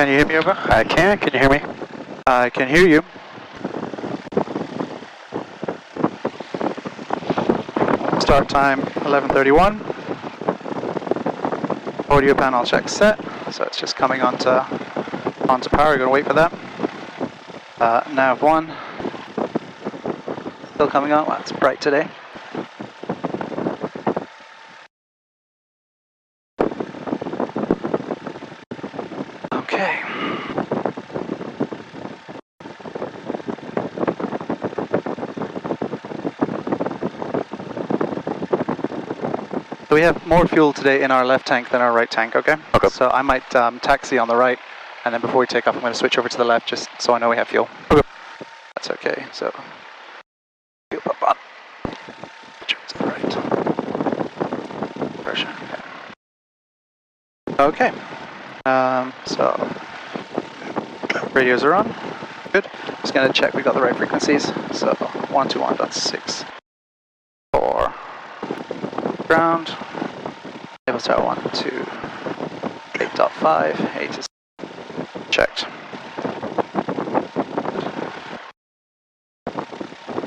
Can you hear me over? I can. Can you hear me? I can hear you. Start time 11:31. Audio panel check set. So it's just coming onto power. We're going to wait for that. Nav 1. Still coming on. Wow, it's bright today. Okay. So we have more fuel today in our left tank than our right tank, okay? Okay. So I might taxi on the right, and then before we take off, I'm going to switch over to the left just so I know we have fuel. Okay. That's okay, so fuel pump on. Switch over to the right. Pressure, okay. So radios are on. Good. Just going to check we got the right frequencies. So 121.6 for ground. Table tower 128.5. 8 is checked.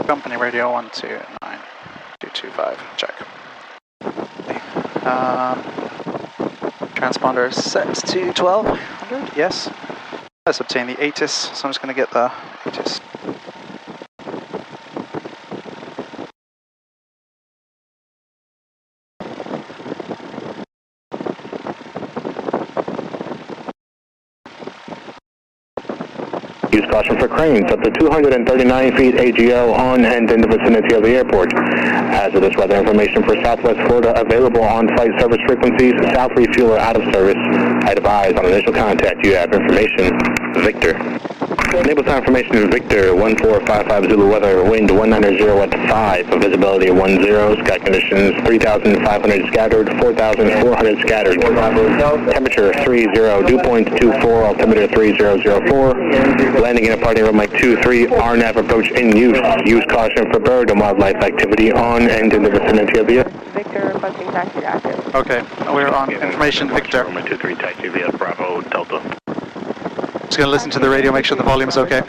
Company radio 129.225. Check. Okay. Transponder set to 1200. Yes. Let's obtain the ATIS. So I'm just going to get the ATIS. Use caution for cranes up to 239 feet AGL on and in the vicinity of the airport. Hazardous weather information for Southwest Florida available on flight service frequencies. South refueler out of service. I advise on initial contact you have information. Victor. Enable time information Victor 1455 Zulu weather, wind 190 at 5, visibility 10, sky conditions 3,500 scattered, 4,400 scattered, temperature 30, dew point 24, altimeter 3004, landing in a parting room like 23, RNAV approach in use, use caution for bird and wildlife activity on and in the vicinity of the Victor requesting taxi active. Okay, we're on information Victor. 23 taxi via Bravo Delta. Just going to listen to the radio, make sure the volume is okay.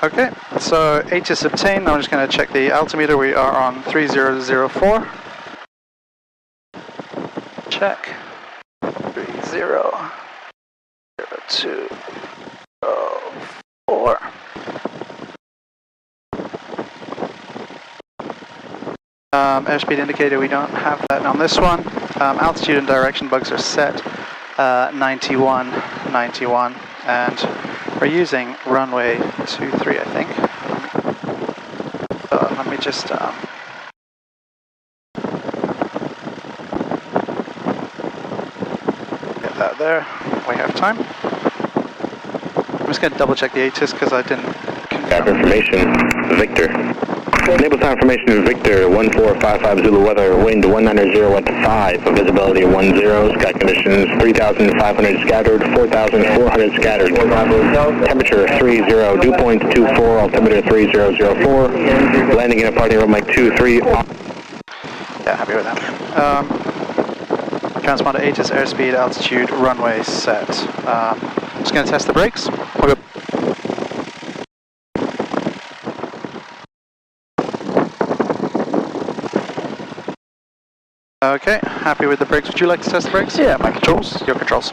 Okay, so ATIS obtained. I'm just going to check the altimeter. We are on 3004. Check. 300204. Airspeed indicator, we don't have that on this one. Altitude and direction bugs are set 91, and we're using runway 23, I think. Let me just get that there. We have time. I'm just going to double check the ATIS because I didn't Have information, Victor. Enable time information Victor 1455 Zulu weather, wind 190 at 5, visibility 10, sky conditions 3,500 scattered, 4,400 scattered, temperature 30, dew point 24, altimeter 3004, landing in a parting room like 23. Yeah, happy with that. Transponder ATIS, airspeed, altitude, runway set. Just going to test the brakes. Okay. Okay, happy with the brakes. Would you like to test the brakes? Yeah, my controls. Your controls.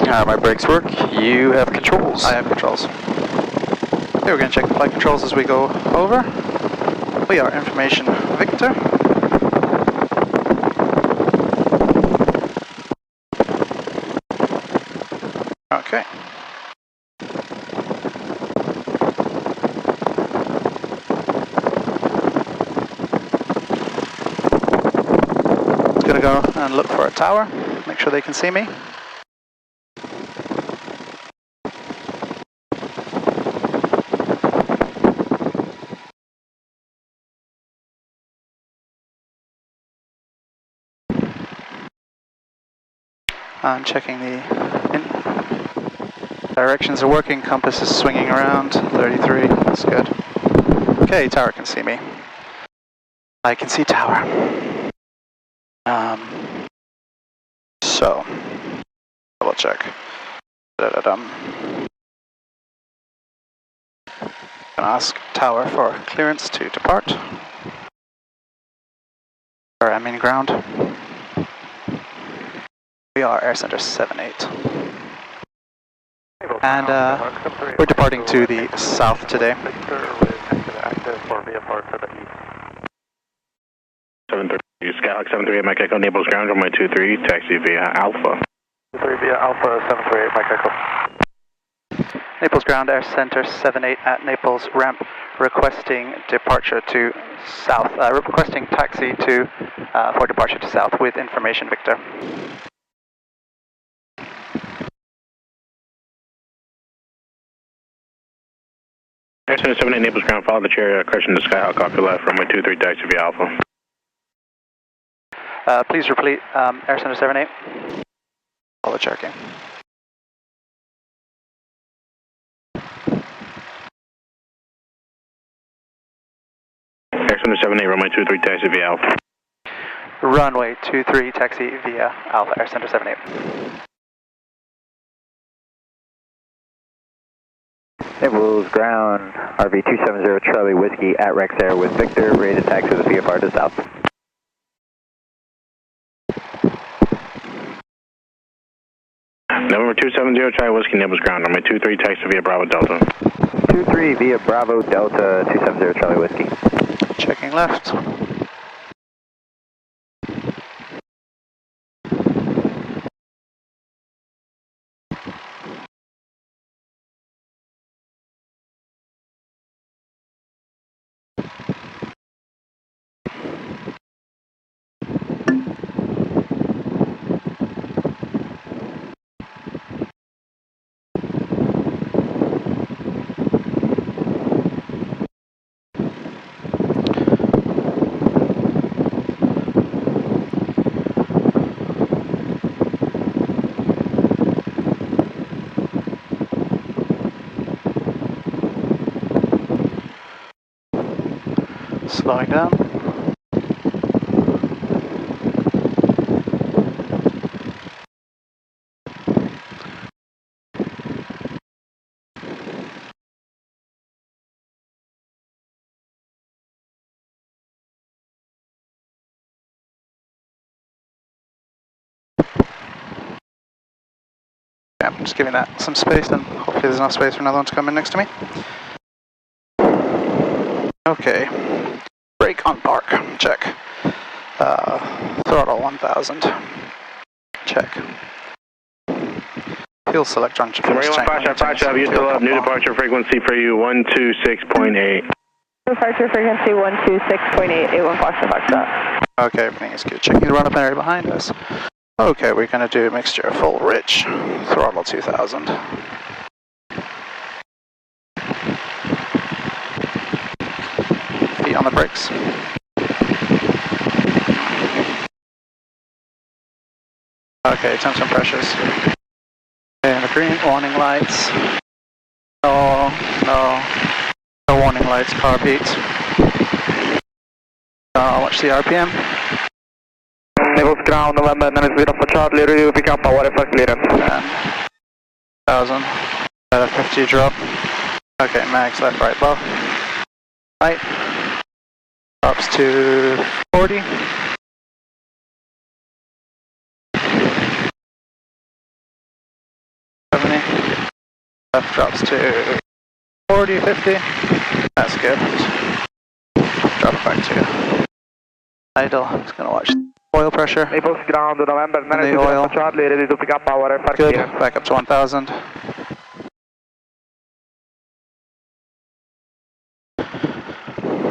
My brakes work. You have controls. I have controls. Okay, we're going to check the flight controls as we go over. We are information Victor. Okay. Gonna go and look for a tower, make sure they can see me. I'm checking the directions are working, compass is swinging around, 33, that's good. Okay, tower can see me. I can see tower. So, double check. Gonna ask tower for clearance to depart. Or I mean ground. We are Air Center 78. And we're departing to the south today. 73, Skyhawk 738, Mike Echo, Naples ground, runway 23, taxi via Alpha. 23 via Alpha 738, Mike Echo. Naples ground, Air Center 78 at Naples ramp, requesting departure to south, requesting taxi to, for departure to south with information, Victor. Air Center 78, Naples ground, follow the chair, correction to Skyhawk off your left, runway 23, taxi via Alpha. Please repeat, Air Center 78. Follow checking. Air Center 78, runway 23, taxi via Alpha. Runway 23, taxi via Alpha, Air Center 78. Naples ground, RV 270 Charlie Whiskey at Rex Air with Victor, ready to taxi the VFR to south. November 270 Charlie Whiskey, Naples ground, runway 23, taxi via Bravo Delta. 23 via Bravo Delta 270 Charlie Whiskey. Checking left. Slowing down. Yeah, I'm just giving that some space, and hopefully there's enough space for another one to come in next to me. Okay. Brake on park. Check. Throttle 1000. Check. Fuel select on Marine 1, 5 you still up, new departure frequency for you, 126.8. Departure frequency 126.8, 81 Foxtrot Foxtrot. Okay, everything is good. Checking the run-up area behind us. Okay, we're going to do a mixture full rich. Throttle 2000. Feet on the brakes. Okay, temps and pressures. And the green warning lights. No warning lights, carb heat. Watch the RPM. Naples ground, November 90 for Charlie, radio pick up power for clearance. 10,000. At a 50 drop. Okay, max left, right, low. Right. Drops to 40. 70. Left drops to 40, 50. That's good. Drop it back to idle. I'm just going to watch oil pressure. Naples ground, November 90 oil. for Charlie, ready to pick up power for Good. clearance. Back up to 1000.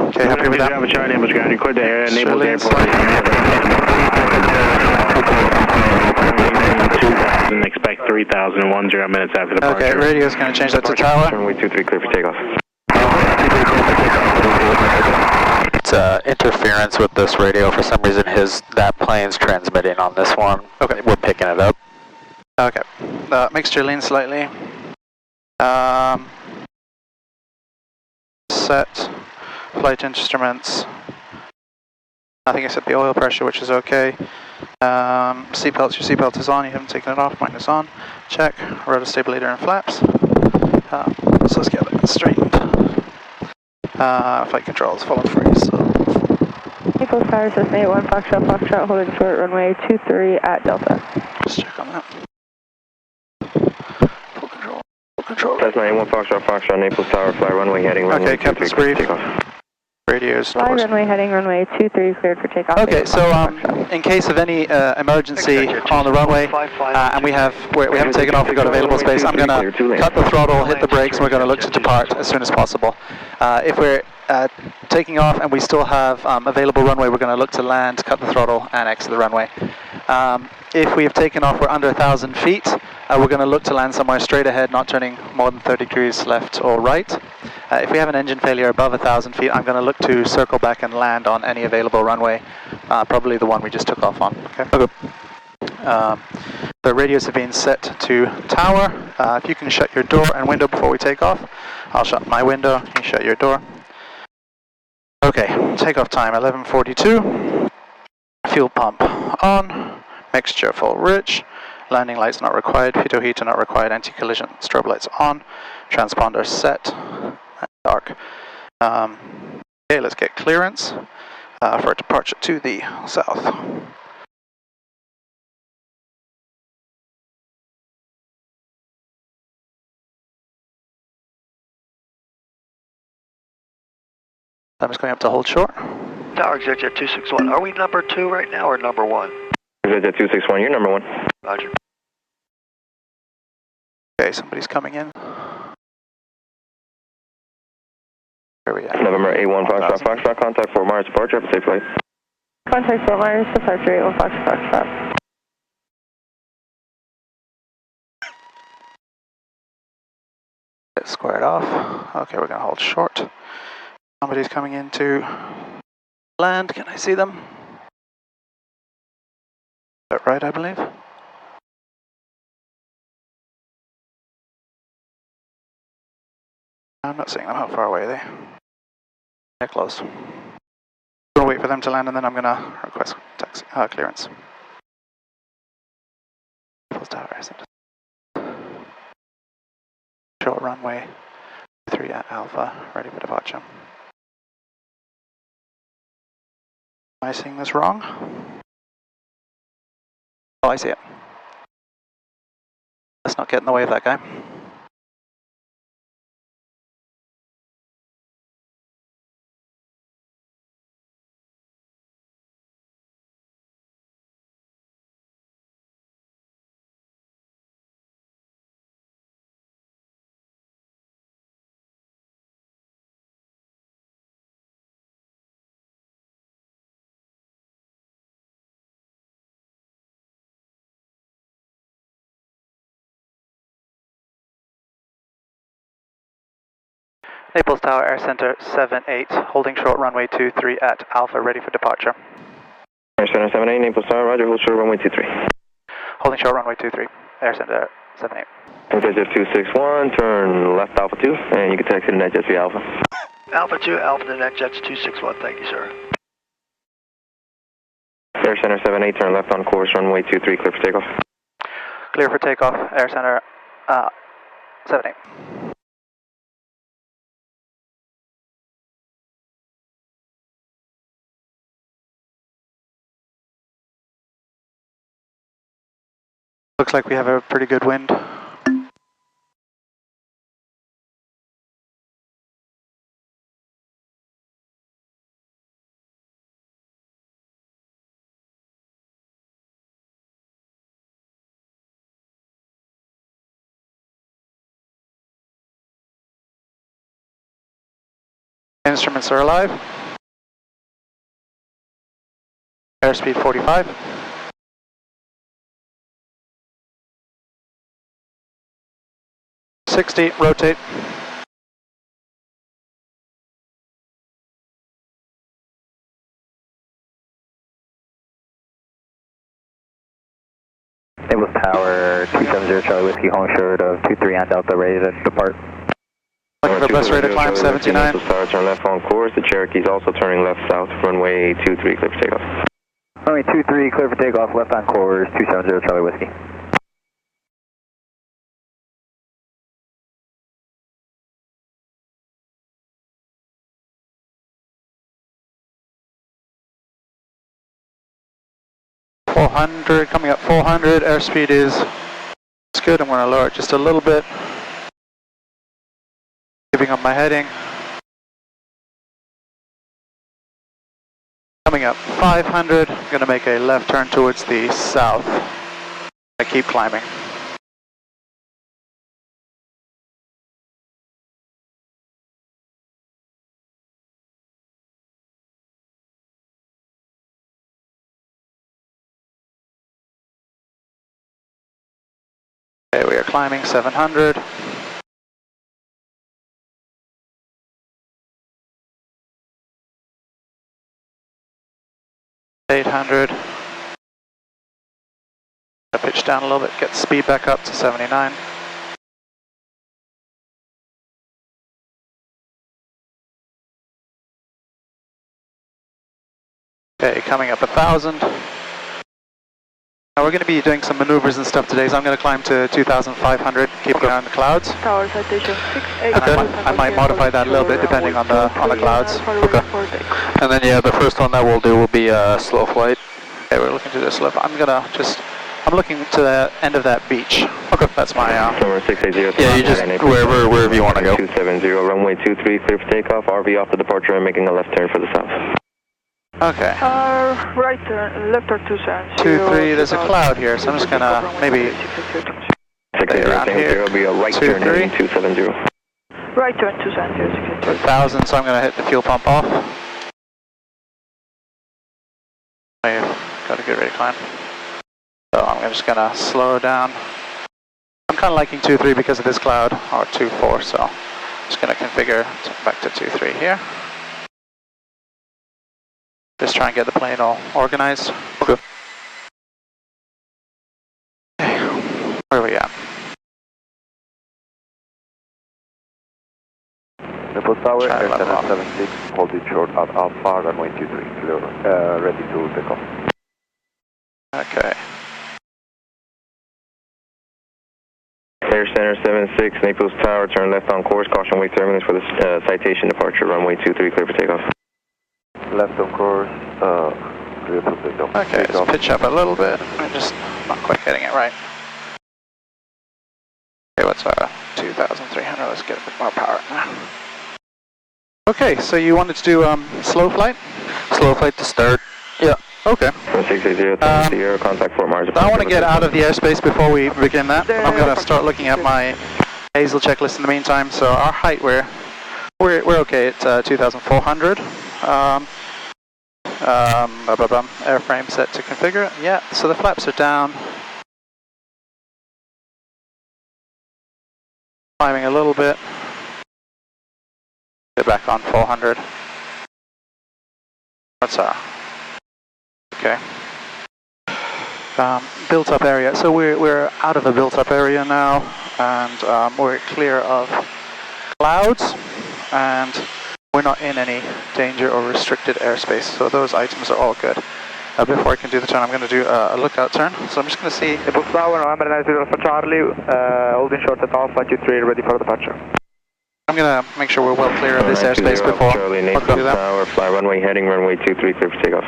Okay, happy with that? Charlie, Naples ground, you cleared the area, Naples Airport. Expect 3,000 in 10 minutes after departure. Okay, radio's going to change that to tower. Runway 23, clear for takeoff. It's interference with this radio. For some reason, that plane's transmitting on this one. Okay. We're picking it up. Okay. Mixture lean slightly. Set. Flight instruments. Nothing except the oil pressure, which is okay. Seatbelts, your seatbelt is on, you haven't taken it off, mine is on. Check, rotor stabilizer and flaps. So let's get that straightened. Flight controls followed free, so. Naples Tower, Cessna 81, Foxtrot, holding short, runway 23 at Delta. Just check on that. Full control, full control. Cessna 81, Foxtrot, Naples Tower, fly runway heading runway. Okay, captain's brief. Radios. Fly runway heading runway 23, cleared for takeoff. Okay, so in case of any emergency on the runway, and we haven't taken off, we've got available space, I'm going to cut the throttle, hit the brakes, and we're going to look to depart as soon as possible. If we're taking off and we still have available runway, we're going to look to land, cut the throttle, and exit the runway. If we have taken off, we're under 1,000 feet, we're going to look to land somewhere straight ahead, not turning more than 30 degrees left or right. If we have an engine failure above 1,000 feet, I'm going to look to circle back and land on any available runway, probably the one we just took off on. Okay. The radios have been set to tower. If you can shut your door and window before we take off, I'll shut my window, you shut your door. Okay, takeoff time 11:42. Fuel pump on, mixture full rich. Landing lights not required, pitot heater not required, anti-collision strobe lights on, transponder set, dark. Okay, let's get clearance for departure to the south. I'm just going up to hold short. Tower Executive 261, are we number 2 right now or number 1? Executive 261, you're number 1. Roger. Okay, somebody's coming in. Where are we at? November 81, Foxtrot, contact Fort Myers, departure, safe flight. Contact Fort Myers, departure 81, Foxtrot. Let's square it off. Okay, we're going to hold short. Somebody's coming in to land. Can I see them? Is that right, I believe? I'm not seeing them. How far away are they? They're close. I'm going to wait for them to land and then I'm going to request taxi clearance. Short runway 3 at Alpha, ready for departure. Am I seeing this wrong? Oh, I see it. Let's not get in the way of that guy. Naples Tower, Air Center 78, holding short runway 23 at Alpha, ready for departure. Air Center 78, Naples Tower, roger, hold short runway 23. Holding short runway 23, Air Center 78. Executive 261, turn left Alpha 2, and you can taxi to NetJets via Alpha. Alpha 2, Alpha to NetJets 261, thank you, sir. Air Center 78, turn left on course, runway 23, clear for takeoff. Clear for takeoff, Air Center 78. Looks like we have a pretty good wind. Instruments are alive. Airspeed 45. Rotate. Naples Tower 270 Charlie Whiskey, home short of 23 on Delta, ready to depart. Looking for bus rate of climb 79. Naples Tower, turn left on course. The Cherokee's also turning left south, runway 23, clear for takeoff. Runway 23, clear for takeoff, left on course, 270 Charlie Whiskey. Coming up 400, airspeed is good. I'm going to lower it just a little bit. Giving up my heading. Coming up 500, I'm going to make a left turn towards the south. I keep climbing. Okay, we are climbing 700. 800. Pitch down a little bit, get the speed back up to 79. Okay, coming up 1,000. Now we're going to be doing some maneuvers and stuff today, so I'm going to climb to 2,500, keeping an eye on the clouds. Tower citation 68. I might modify that a little bit depending on the clouds. Okay. And then yeah, the first one that we'll do will be a slow flight. Okay, we're looking to do a slow. I'm looking to the end of that beach. Okay, that's my. Number 680. Yeah, you just wherever you want to go. 270, runway 23, clear for takeoff. RV off the departure and making a left turn for the south. Okay. Right turn, left turn 270. 23. There's a cloud here, so I'm just gonna maybe. 680 will be a right turn heading 270. Right turn 270. 1,000, so I'm gonna hit the fuel pump off. I've got to get ready to climb. So I'm just gonna slow down. I'm kind of liking 2-3 because of this cloud, or 2-4, so I'm just gonna configure back to 2-3 here. Just try and get the plane all organized. Okay. Where are we at? Naples Tower, Air 776, hold it short at Alpha, runway 23, clear, ready to take off. Okay. Air Center 76, Naples Tower, turn left on course, caution wake terminus for the citation departure, runway 23, clear for takeoff. Left on course, clear to takeoff. Okay, let's pitch up a little bit. I'm just not quite getting it right. Okay, what's our 2,300? Let's get a bit more power now. Okay, so you wanted to do slow flight? Slow flight to start. Yeah. Okay. 680, Sierra, contact Fort Myers. I want to get out of the airspace before we begin that. I'm going to start looking at my Hazel checklist in the meantime. So our height, we're okay at 2,400. Airframe set to configure. Yeah. So the flaps are down. Climbing a little bit. Get back on 400. What's our? Okay. Built up area. So we're out of a built up area now, and we're clear of clouds, and we're not in any danger or restricted airspace. So those items are all good. Before I can do the turn, I'm going to do a lookout turn. So I'm just going to see. Naples Tower, November 90 Alpha Charlie, holding short at Alpha 23, ready for departure. I'm going to make sure we're well clear of this airspace before Charlie, Naples Tower, fly runway heading, runway 23, clear for takeoff.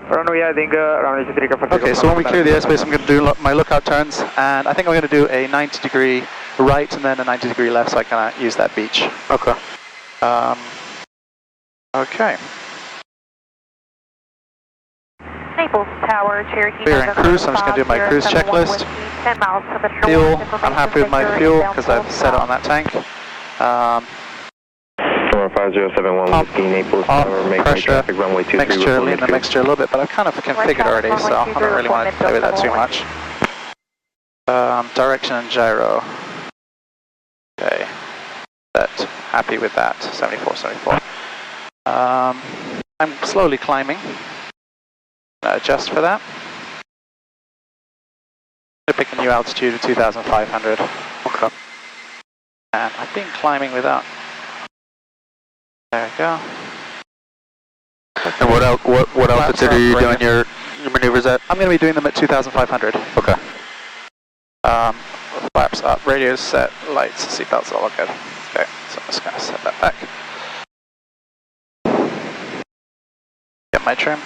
Runway heading, runway 23, clear for takeoff. Okay, so when we clear the airspace, I'm going to do my lookout turns, and I think I'm going to do a 90-degree right and then a 90-degree left, so I can use that beach. Okay. Okay. Naples Tower, Cherokee. We're in cruise, so I'm just going to do my cruise checklist. 10 miles to the Fuel, I'm happy with my fuel because I've set it on that tank. 5071 Whiskey, Naples Tower, make traffic runway 23. Mixture, lean the mixture a little bit, but I've kind of configured already, so I don't really want to play with that too much. Direction and gyro. Okay. Set. Happy with that. 74, 74. I'm slowly climbing. Adjust for that. I'm going to pick a new altitude of 2,500. Okay. And I've been climbing without. There we go. And what altitude are you doing your maneuvers at? I'm going to be doing them at 2,500. Okay. Flaps up, radios set, lights, seatbelts all good. Okay, so I'm just going to set that back. Get my trim.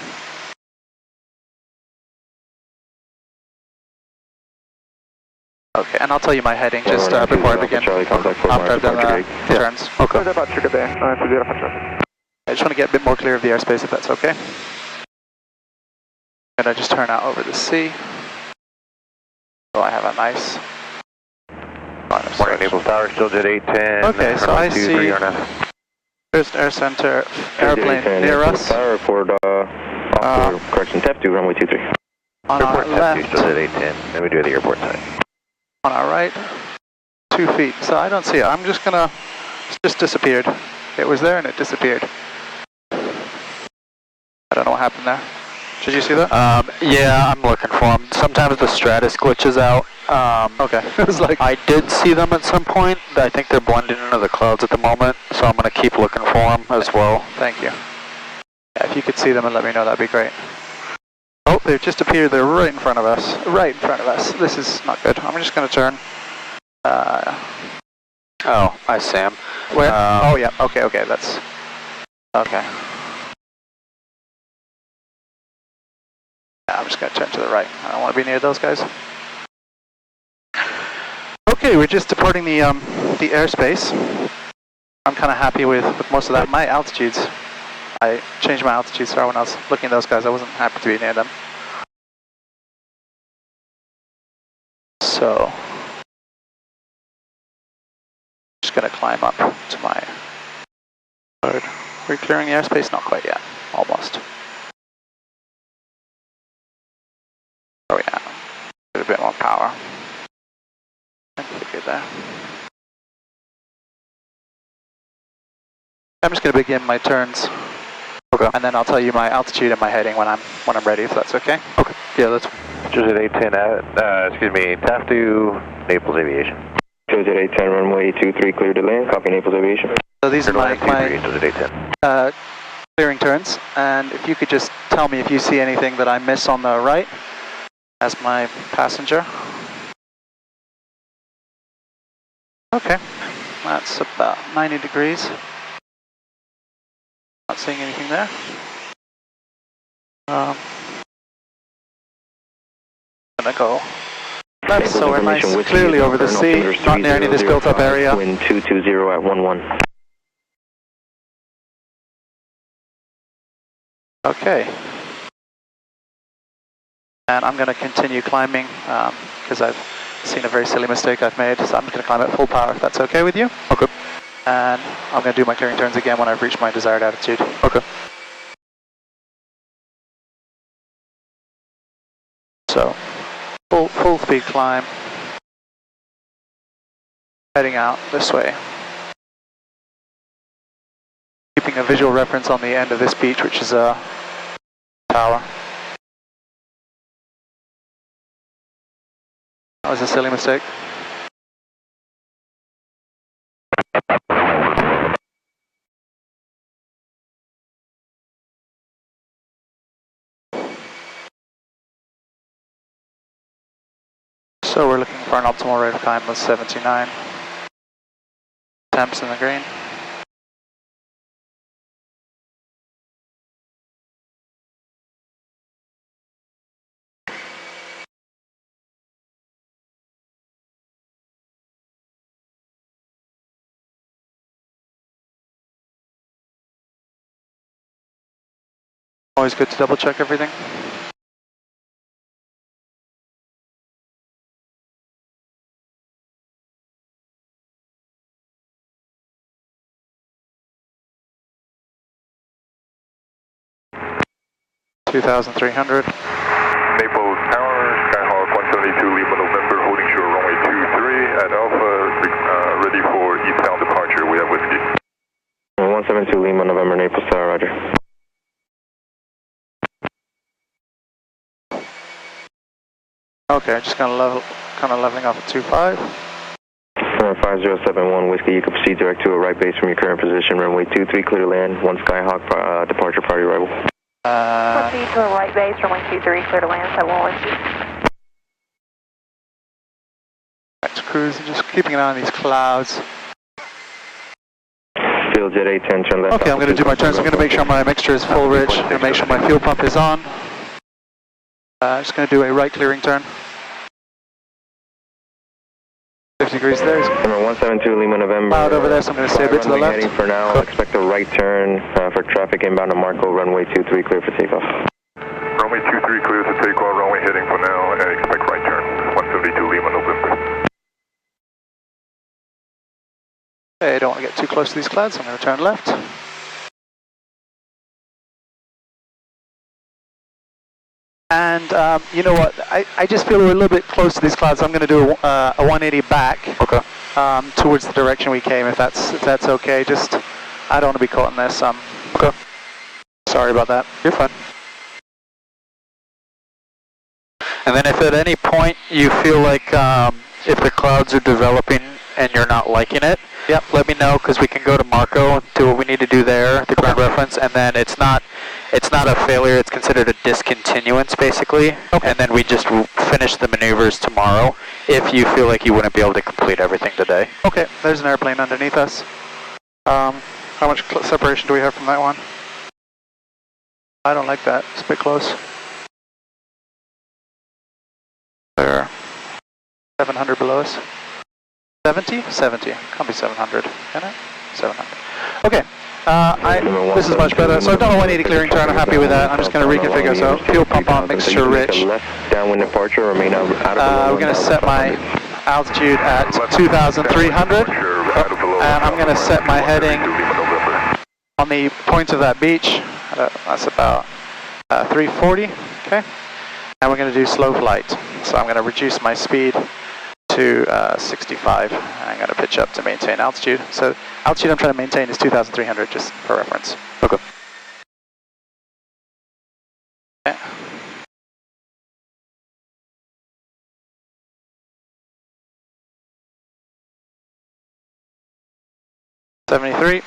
Okay, and I'll tell you my heading just before I begin, after I've done the turns. Okay. Departure, good day. I just want to get a bit more clear of the airspace if that's okay. And I just turn out over the sea. So I have a nice line of Morning, sight. Naples Tower, still jet 810. Okay, so I see first air center airplane near us. Tower, report, correction, TAP 2, runway 23. On our Airport left, still jet 810, then we do the airport side. on our right, 2 feet. So I don't see it. I'm just gonna, it's just disappeared. It was there and it disappeared. I don't know what happened there. Did you see that? Yeah, I'm looking for them. Sometimes the Stratus glitches out. Okay. It was like, I did see them at some point. I think they're blending into the clouds at the moment, so I'm going to keep looking for them as well. thank you. Yeah, if you could see them and let me know, that'd be great. Oh, they've just appeared. They're right in front of us. Right in front of us. This is not good. I'm just going to turn. Oh, I see them. Where? Oh, yeah. Okay, okay. That's... Okay. Yeah, I'm just going to turn to the right. I don't want to be near those guys. Okay, we're just departing the airspace. I'm kind of happy with most of that. My altitudes, I changed my altitude, so when I was looking at those guys, I wasn't happy to be near them. So, just going to climb up to my third. We're clearing the airspace? Not quite yet. Almost. Oh yeah. Get a bit more power. Good there. I'm just going to begin my turns. Okay. And then I'll tell you my altitude and my heading when I'm ready, if that's okay. Okay. Yeah, that's Jet 810, excuse me, TAF 2, Naples Aviation. Jet 810, runway 23, clear to land, copy Naples Aviation. So these are my Jet 810. clearing turns, and if you could just tell me if you see anything that I miss on the right as my passenger. Okay, that's about 90 degrees. Not seeing anything there. I'm gonna go left, so we're nice clearly over the sea, not near any of this built up area. Wind 220 at 11. Okay. And I'm gonna continue climbing because I've seen a very silly mistake I've made, so I'm gonna climb at full power if that's okay with you. okay. And I'm gonna do my clearing turns again when I've reached my desired altitude. Okay. So, full speed climb, heading out this way. Keeping a visual reference on the end of this beach, which is a tower. That was a silly mistake. So we're looking for an optimal rate of climb of 79. Temps in the green. Always good to double check everything. $2,300. Naples Tower, Skyhawk 172 Lima November, holding short runway 23 at Alpha, ready for eastbound departure. We have whiskey. 172 Lima November, Naples Tower, roger. Okay, just kind of leveling off at 2.5. 5071 Whiskey, you can proceed direct to a right base from your current position, runway 23, clear to land, 1 Skyhawk, departure party arrival. Proceed to a right base, runway 23, clear to land, 71 Whiskey. Back to cruise and just keeping an eye on these clouds. Fuel jet 810, turn left. Okay, I'm going to do my turns. I'm going to make sure my mixture is full rich. I'm going to make sure my fuel pump is on. Just going to do a right clearing turn. 50 degrees there. Number 172 Lima November. Cloud over there, so I'm going to stay a bit to the left. Heading for now, expect a right turn for traffic inbound to Marco, runway 23 clear for takeoff. Runway 23 clear to takeoff, runway heading for now, and expect right turn. 172 Lima November. Okay, I don't want to get too close to these clouds, so I'm going to turn left. And you know what, I just feel we're a little bit close to these clouds, so I'm going to do a 180 back. Okay. Towards the direction we came, if that's okay. Just, I don't want to be caught in this. Okay. Sorry about that. You're fine. And then if at any point you feel like if the clouds are developing and you're not liking it, yep, let me know, because we can go to Marco, do what we need to do there, the ground reference, and then it's not a failure, it's considered a discontinuance basically, okay. And then we just finish the maneuvers tomorrow if you feel like you wouldn't be able to complete everything today. Okay, there's an airplane underneath us. How much separation do we have from that one? I don't like that, it's a bit close. There, 700 below us. 70? 70. Can't be 700, can it? 700. Okay. This is much better. So I've done a 180 clearing turn. I'm happy with that. I'm just going to reconfigure. So fuel pump on, mixture rich. Left downwind departure, remain out we're going to set my altitude at 2,300. And I'm going to set my heading on the point of that beach. That's about 340. Okay. And we're going to do slow flight. So I'm going to reduce my speed to 65. I'm going to pitch up to maintain altitude. So altitude I'm trying to maintain is 2,300, just for reference. Okay. Okay. $73.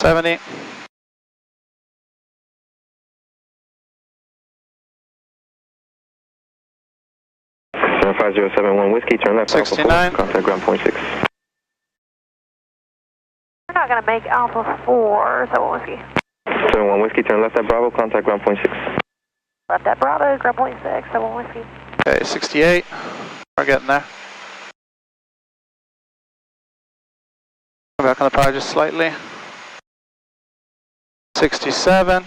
$70. 5071 Whiskey, turn left. 69. Contact ground point 6. We're not going to make Alpha 4, so Whiskey. 71 Whiskey, turn left at Bravo, contact ground point 6. Left at Bravo, ground point 6, so Whiskey. Okay, 68. We're getting there. Come back on the power just slightly. 67.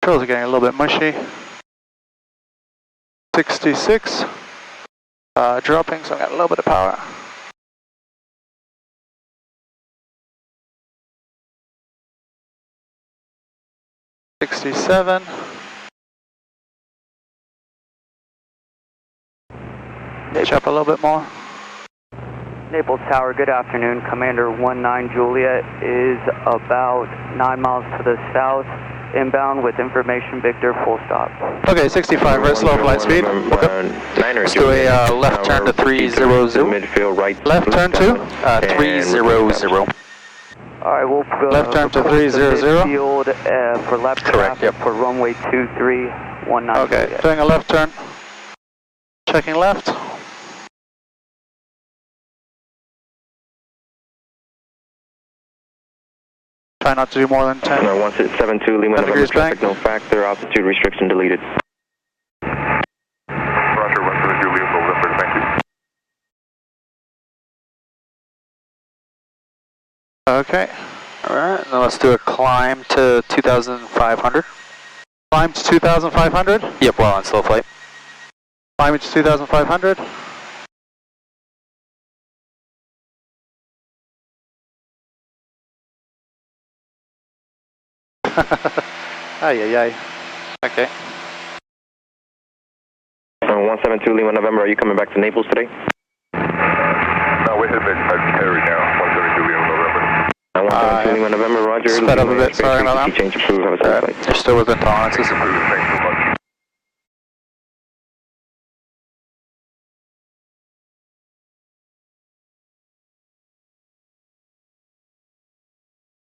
Controls are getting a little bit mushy. 66. Dropping, so I've got a little bit of power. $67. Pitch up a little bit more. Naples Tower, good afternoon. Commander 19 Juliet is about 9 miles to the south, inbound with information Victor, full stop. Okay, 65, we're at slow flight speed. Okay. Let's do a left turn to 300. Midfield right. Left turn to? 300. Alright, we'll go left turn to 300. Field for left correct, traffic yep. for runway 2319. Okay, Juliet. doing a left turn. Checking left. Try not to do more than 10. 1672 Lima November traffic, no factor, altitude restriction deleted. Roger, 172 Lima November, thank you. Okay. Alright, now let's do a climb to 2,500. Climb to 2,500. Yep, well on slow flight. Climb to 2,500. Ay, ay, ay. Okay. 172 Lima November, are you coming back to Naples today? No, we're heading at Perry now, 172 Lima November. Lima November, Roger. Sped up a bit, sorry about that. Change approved, have a safe flight. You're still within tolerances. Thanks so much.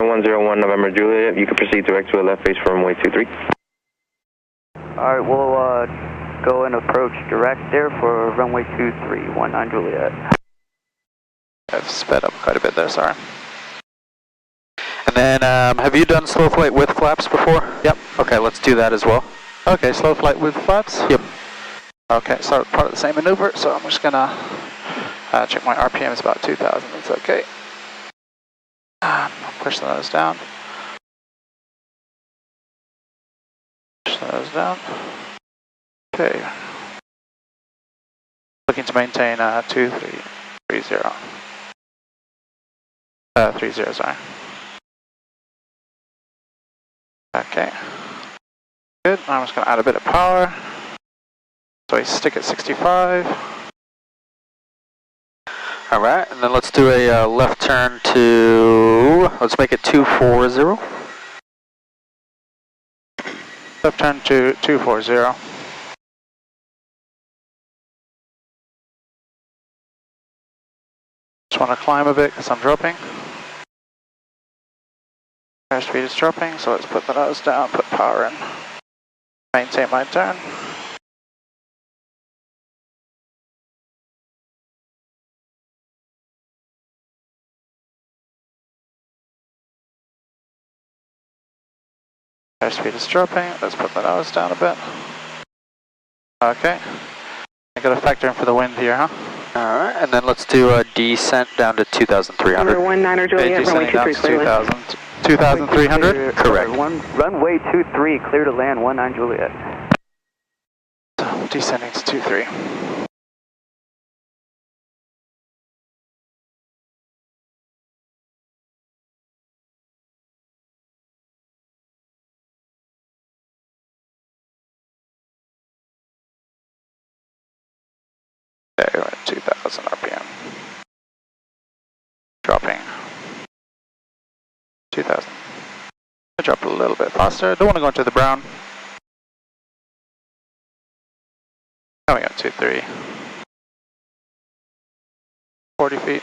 .101 November Juliet, you can proceed direct to a left face for runway 23. Alright, we'll go and approach direct there for runway 23, 19 Juliet. I've sped up quite a bit there, sorry. And then, have you done slow flight with flaps before? Yep. Okay, let's do that as well. Okay, slow flight with flaps? Yep. Okay, so part of the same maneuver, so I'm just gonna check my RPM is about 2,000, that's okay. Push the nose down. Push the nose down. Okay. Looking to maintain 2330. 30, sorry. Okay. Good, now I'm just going to add a bit of power. So I stick at 65. Alright, and then let's do a left turn to, let's make it 240. Left turn to 240. Just want to climb a bit because I'm dropping. Airspeed is dropping, so let's put the nose down, put power in. Maintain my turn. Airspeed is dropping, let's put the nose down a bit. Okay. I gotta factor in for the wind here, huh? Alright, and then let's do a descent down to 2,300. Number 19 Juliet, runway 23 clearly. 2,300? Correct. Runway 23, clear to land, 19 Juliet. So, descending to 23. Okay, we're at 2,000 RPM. Dropping. 2,000. I drop a little bit faster. Don't want to go into the brown. Coming up 2-3. 40 feet.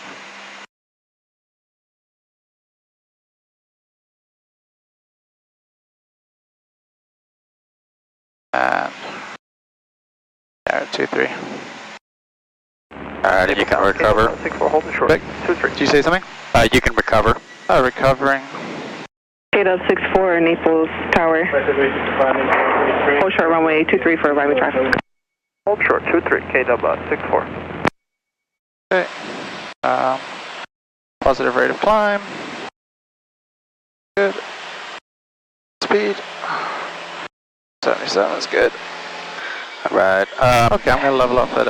And there, 2-3. Alright, and you can recover. 64, holding short. 2-3. Did you say something? You can recover. Recovering. KW 64 Naples Tower. Hold short runway 23 for arriving traffic. Hold short, 2-3, KW 64. Okay. Positive rate of climb. Good. Speed. 77 is good. Alright. Okay, I'm gonna level up at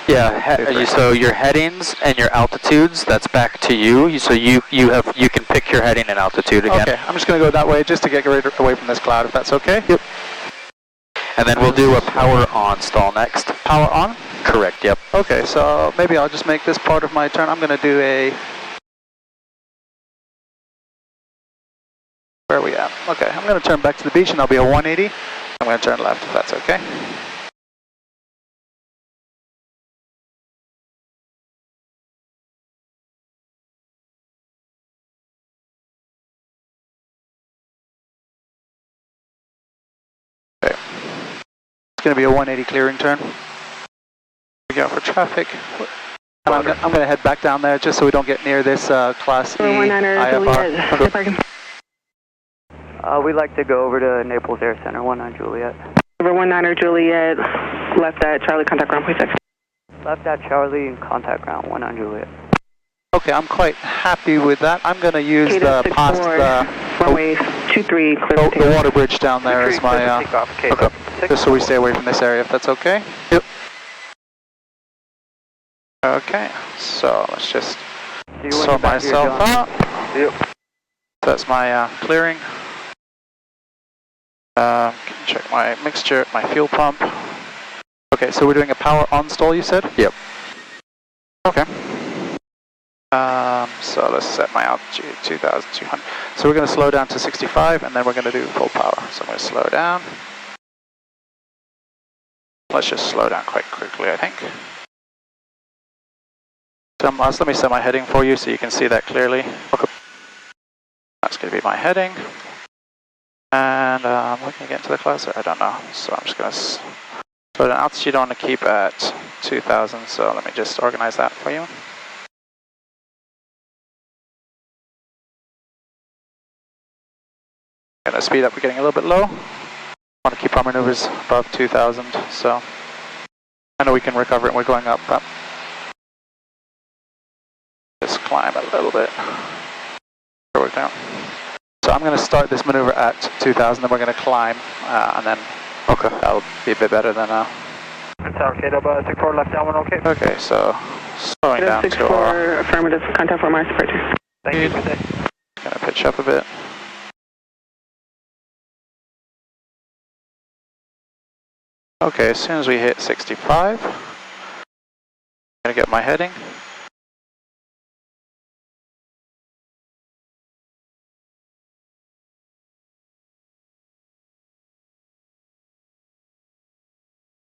yeah. So your headings and your altitudes, that's back to you. So you can pick your heading and altitude again. Okay, I'm just gonna go that way just to get away from this cloud, if that's okay. Yep. And then we'll do a power on stall next. Power on? Correct. Yep. Okay, so maybe I'll just make this part of my turn. I'm gonna do a. Where are we at? Okay, I'm gonna turn back to the beach and I'll be a 180. I'm gonna turn left if that's okay. Okay. It's going to be a 180 clearing turn. We go for traffic. And I'm going to head back down there just so we don't get near this Class E IFR. We'd like to go over to Naples Air Center, 19 Juliet. Number 19 Juliet, left at Charlie, contact ground, please. Left at Charlie, contact ground, 19 Juliet. Okay, I'm quite happy with that. I'm going to use the past runway 23 clear. The water bridge down there as my okay. Just so we stay away from this area, if that's okay. Yep. Okay, so let's just sort myself out. Yep. That's my clearing. Check my mixture, my fuel pump. Okay, so we're doing a power on stall, you said? Yep. Okay. So let's set my altitude 2,200. So we're going to slow down to 65 and then we're going to do full power. So I'm going to slow down. Let's just slow down quite quickly, I think. So let me set my heading for you so you can see that clearly. Okay. That's going to be my heading. And looking to get into the clouds, I don't know. So I'm just going to slow down altitude. I want to keep at 2,000. So let me just organize that for you. Gonna speed up, we're getting a little bit low. Want to keep our maneuvers above 2,000, so I know we can recover it and we're going up, but just climb a little bit. Work down. So I'm going to start this maneuver at 2,000, then we're going to climb, and then that'll be a bit better than Tower K-Dub, 64 left down 1 okay. Okay, so slowing down to 64 affirmative, contact for Mars departure. Thank you, good day. Gonna pitch up a bit. Okay, as soon as we hit 65, I'm gonna get my heading.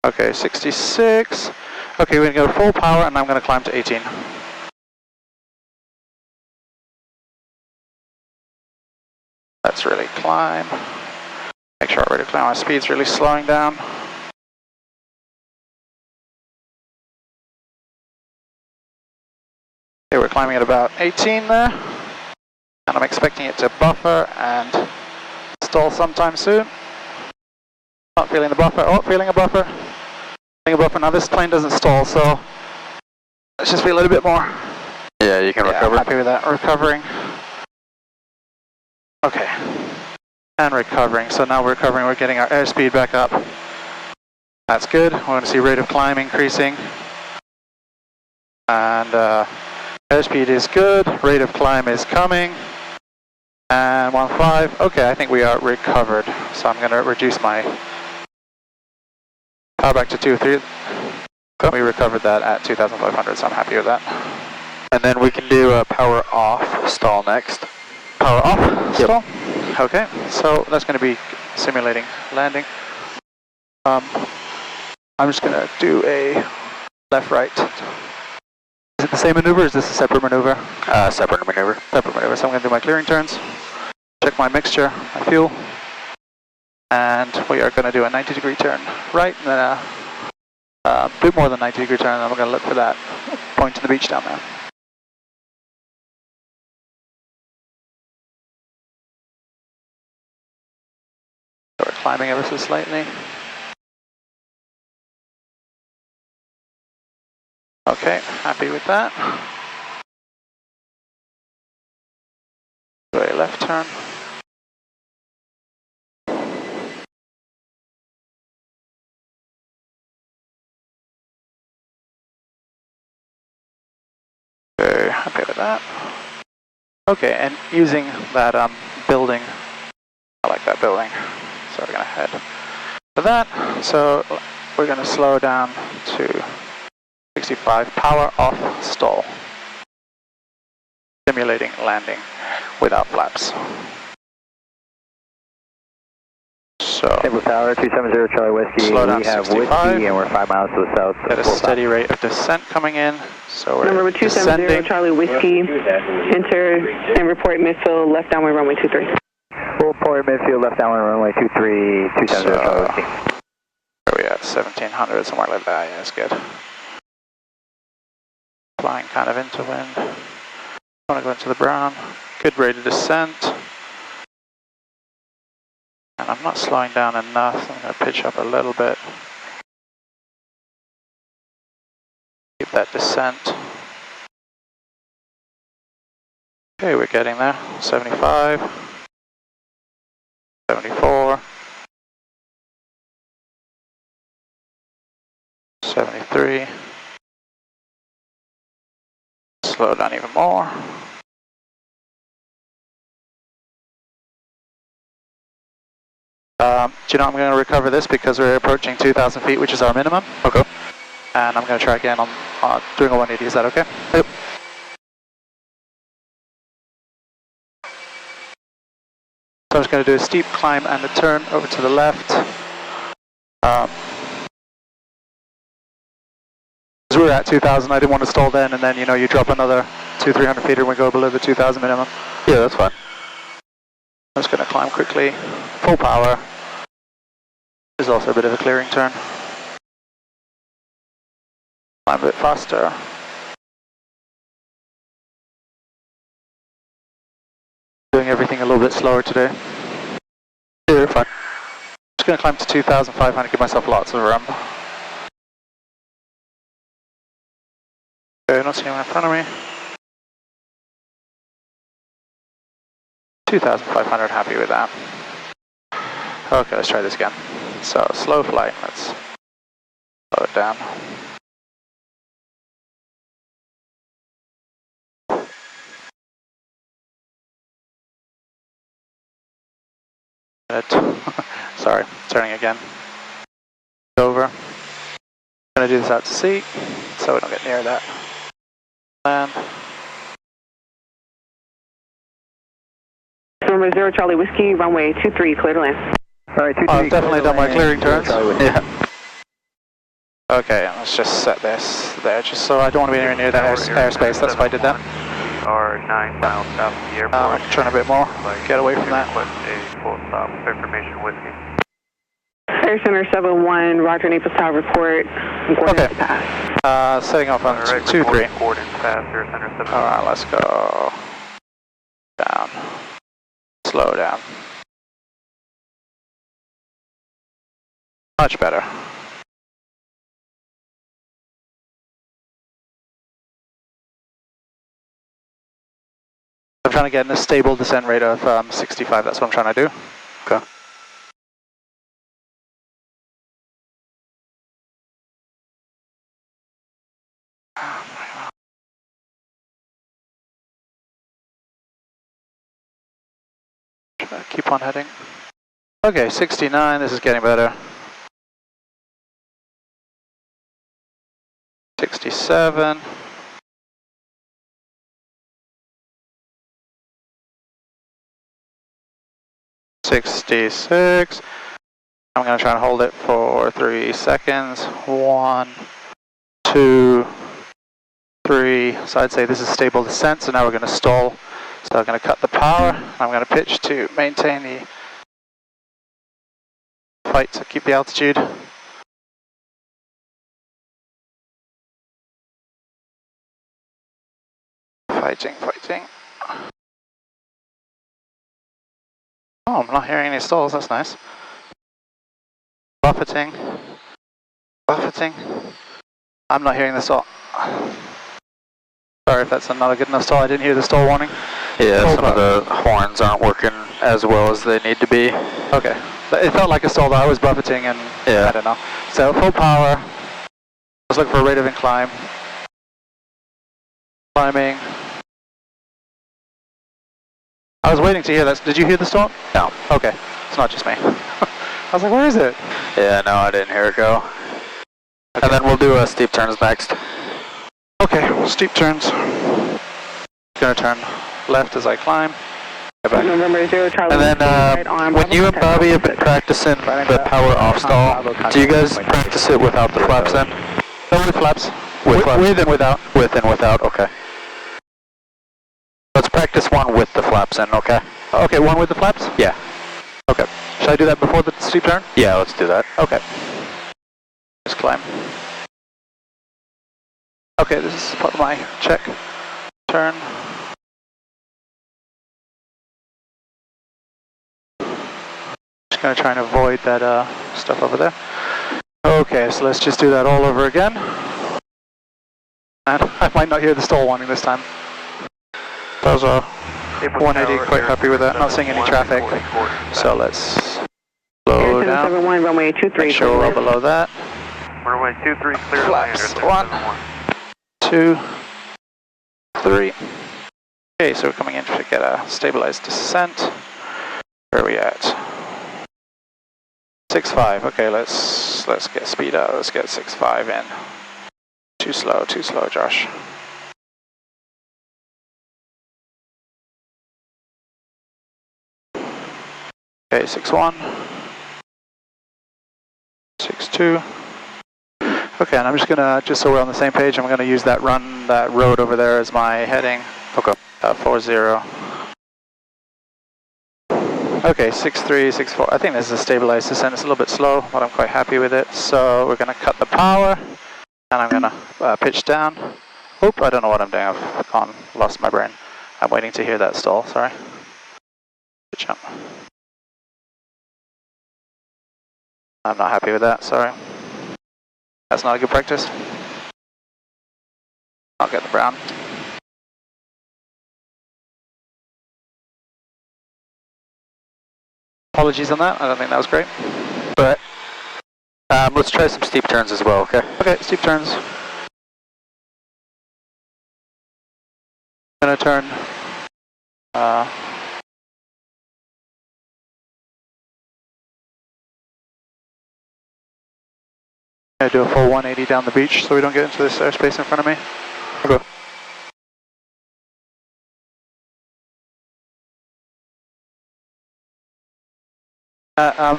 Okay, 66. Okay, we're gonna go full power and I'm gonna climb to 18. Let's really climb. Make sure I really climb. My speed's really slowing down. Okay, we're climbing at about 18 there. And I'm expecting it to buffer and stall sometime soon. Not feeling the buffer. Oh, feeling a buffer. Feeling a buffer. Now this plane doesn't stall, so let's just feel a little bit more. Yeah, you can recover. I'm happy with that. Recovering. Okay. And recovering. So now we're recovering. We're getting our airspeed back up. That's good. We're going to see rate of climb increasing. And airspeed is good. Rate of climb is coming. And 1.5. Okay, I think we are recovered. So I'm going to reduce my power back to 2.3. We recovered that at 2,500, so I'm happy with that. And then we can do a power off stall next. Power off stall? Okay, so that's going to be simulating landing. I'm just going to do a left-right. Is it the same maneuver or is this a separate maneuver? Separate maneuver. Separate maneuver, so I'm going to do my clearing turns. Check my mixture, my fuel. And we are going to do a 90-degree turn right, and then a bit more than 90-degree turn, and then we're going to look for that point in the beach down there. So we're climbing ever so slightly. Okay, happy with that. Do a left turn. Very happy with that. Okay, and using that building, I like that building, so we're going to head to that. So we're going to slow down to 65, power off stall. Simulating landing without flaps. So, Table Tower, 270 Charlie Whiskey, slow down we have 65. Whiskey and we're 5 miles to the south. Get a steady rate of descent coming in, so we're Number 270 descending. Charlie Whiskey, enter and report midfield left downwind runway 23. Full port midfield left downwind runway 23, 270 Charlie Whiskey. Where are we at? 1700, somewhere like that. Yeah, that's good. Flying kind of into wind. I want to go into the brown. Good rate of descent. And I'm not slowing down enough, so I'm going to pitch up a little bit. Keep that descent. Okay, we're getting there. 75. 74. 73. Slow down even more. Do you know I'm going to recover this because we're approaching 2,000 feet, which is our minimum. Okay. And I'm going to try again on doing a 180. Is that okay? Yep. So I'm just going to do a steep climb and a turn over to the left. Because we were at 2,000, I didn't want to stall then, and then, you know, you drop another 200-300 feet and we go below the 2,000 minimum. Yeah, that's fine. I'm just going to climb quickly, full power. There's also a bit of a clearing turn. Climb a bit faster. Doing everything a little bit slower today. Yeah, you're fine. Just going to climb to 2,500, give myself lots of room. Okay, not seeing anyone in front of me. 2,500, happy with that. Okay, let's try this again. So, slow flight, let's slow it down. Sorry, turning again. Over. I'm going to do this out to sea, so we don't get near that. Land. Number 0 Charlie Whiskey, runway 23, clear to land. Alright, 23. I've definitely done my clearing turns. Yeah. Okay, let's just set this there, just so I don't want to be anywhere near that airspace. That's why I did that. Are 9 miles south of the airport. I can turn a bit more, get away from that. Request a full stop information Whiskey. Air Center 71, Roger, Naples Tower report. Okay. Setting off on 2-3. Coordinates pass, Air Center 71. Alright, let's go. Down. Slow down. Much better. I'm trying to get a stable descent rate of 65, that's what I'm trying to do. Okay. Keep on heading. Okay, 69, this is getting better. 67. $66. I'm going to try and hold it for 3 seconds. 1, 2, 3. So I'd say this is stable descent, so now we're going to stall. So I'm going to cut the power. I'm going to pitch to maintain the fight to keep the altitude. Fighting, fighting. Oh, I'm not hearing any stalls, that's nice. Buffeting. Buffeting. I'm not hearing the stall. Sorry if that's not a good enough stall, I didn't hear the stall warning. Yeah, some of the horns aren't working as well as they need to be. Okay. It felt like a stall, but I was buffeting and yeah. I don't know. So full power. Let's look for a rate of incline. Climbing. I was waiting to hear that. Did you hear the stall? No. Okay. It's not just me. I was like, where is it? Yeah, no, I didn't hear it go. Okay. And then we'll do steep turns next. Okay, steep turns. Gonna turn left as I climb. November 0 Charlie. And then when you and Bobby have been practicing the power off stall, do you guys practice it without the flaps in? No, with flaps. With flaps? With and without. With and without, okay. Let's practice one with the flaps in, okay? Okay, one with the flaps? Yeah. Okay. Should I do that before the steep turn? Yeah, let's do that. Okay. Just climb. Okay, this is part of my check. Turn. Just gonna try and avoid that stuff over there. Okay, so let's just do that all over again. And I might not hear the stall warning this time. That was a 180, quite happy with that. Not seeing any traffic. So let's slow down. 71, runway 23. Make sure we're well below that. Runway 23, clear to land. Flaps. 1, 2, 3. Okay, so we're coming in to get a stabilized descent. Where are we at? 6.5. Okay, let's get speed up. Let's get 6.5 in. Too slow, Josh. Okay, 61. 62. Okay, and I'm just gonna, just so we're on the same page, I'm gonna use that road over there as my heading. Okay. 40. Okay, 63, 64. I think this is a stabilized descent. It's a little bit slow, but I'm quite happy with it. So we're gonna cut the power, and I'm gonna pitch down. Oop, I don't know what I'm doing. I've lost my brain. I'm waiting to hear that stall, sorry. Pitch up. I'm not happy with that, sorry. That's not a good practice. I'll get the brown. Apologies on that, I don't think that was great. But let's try some steep turns as well, okay? Okay, steep turns. Gonna turn. Gonna do a full 180 down the beach so we don't get into this airspace in front of me. Okay.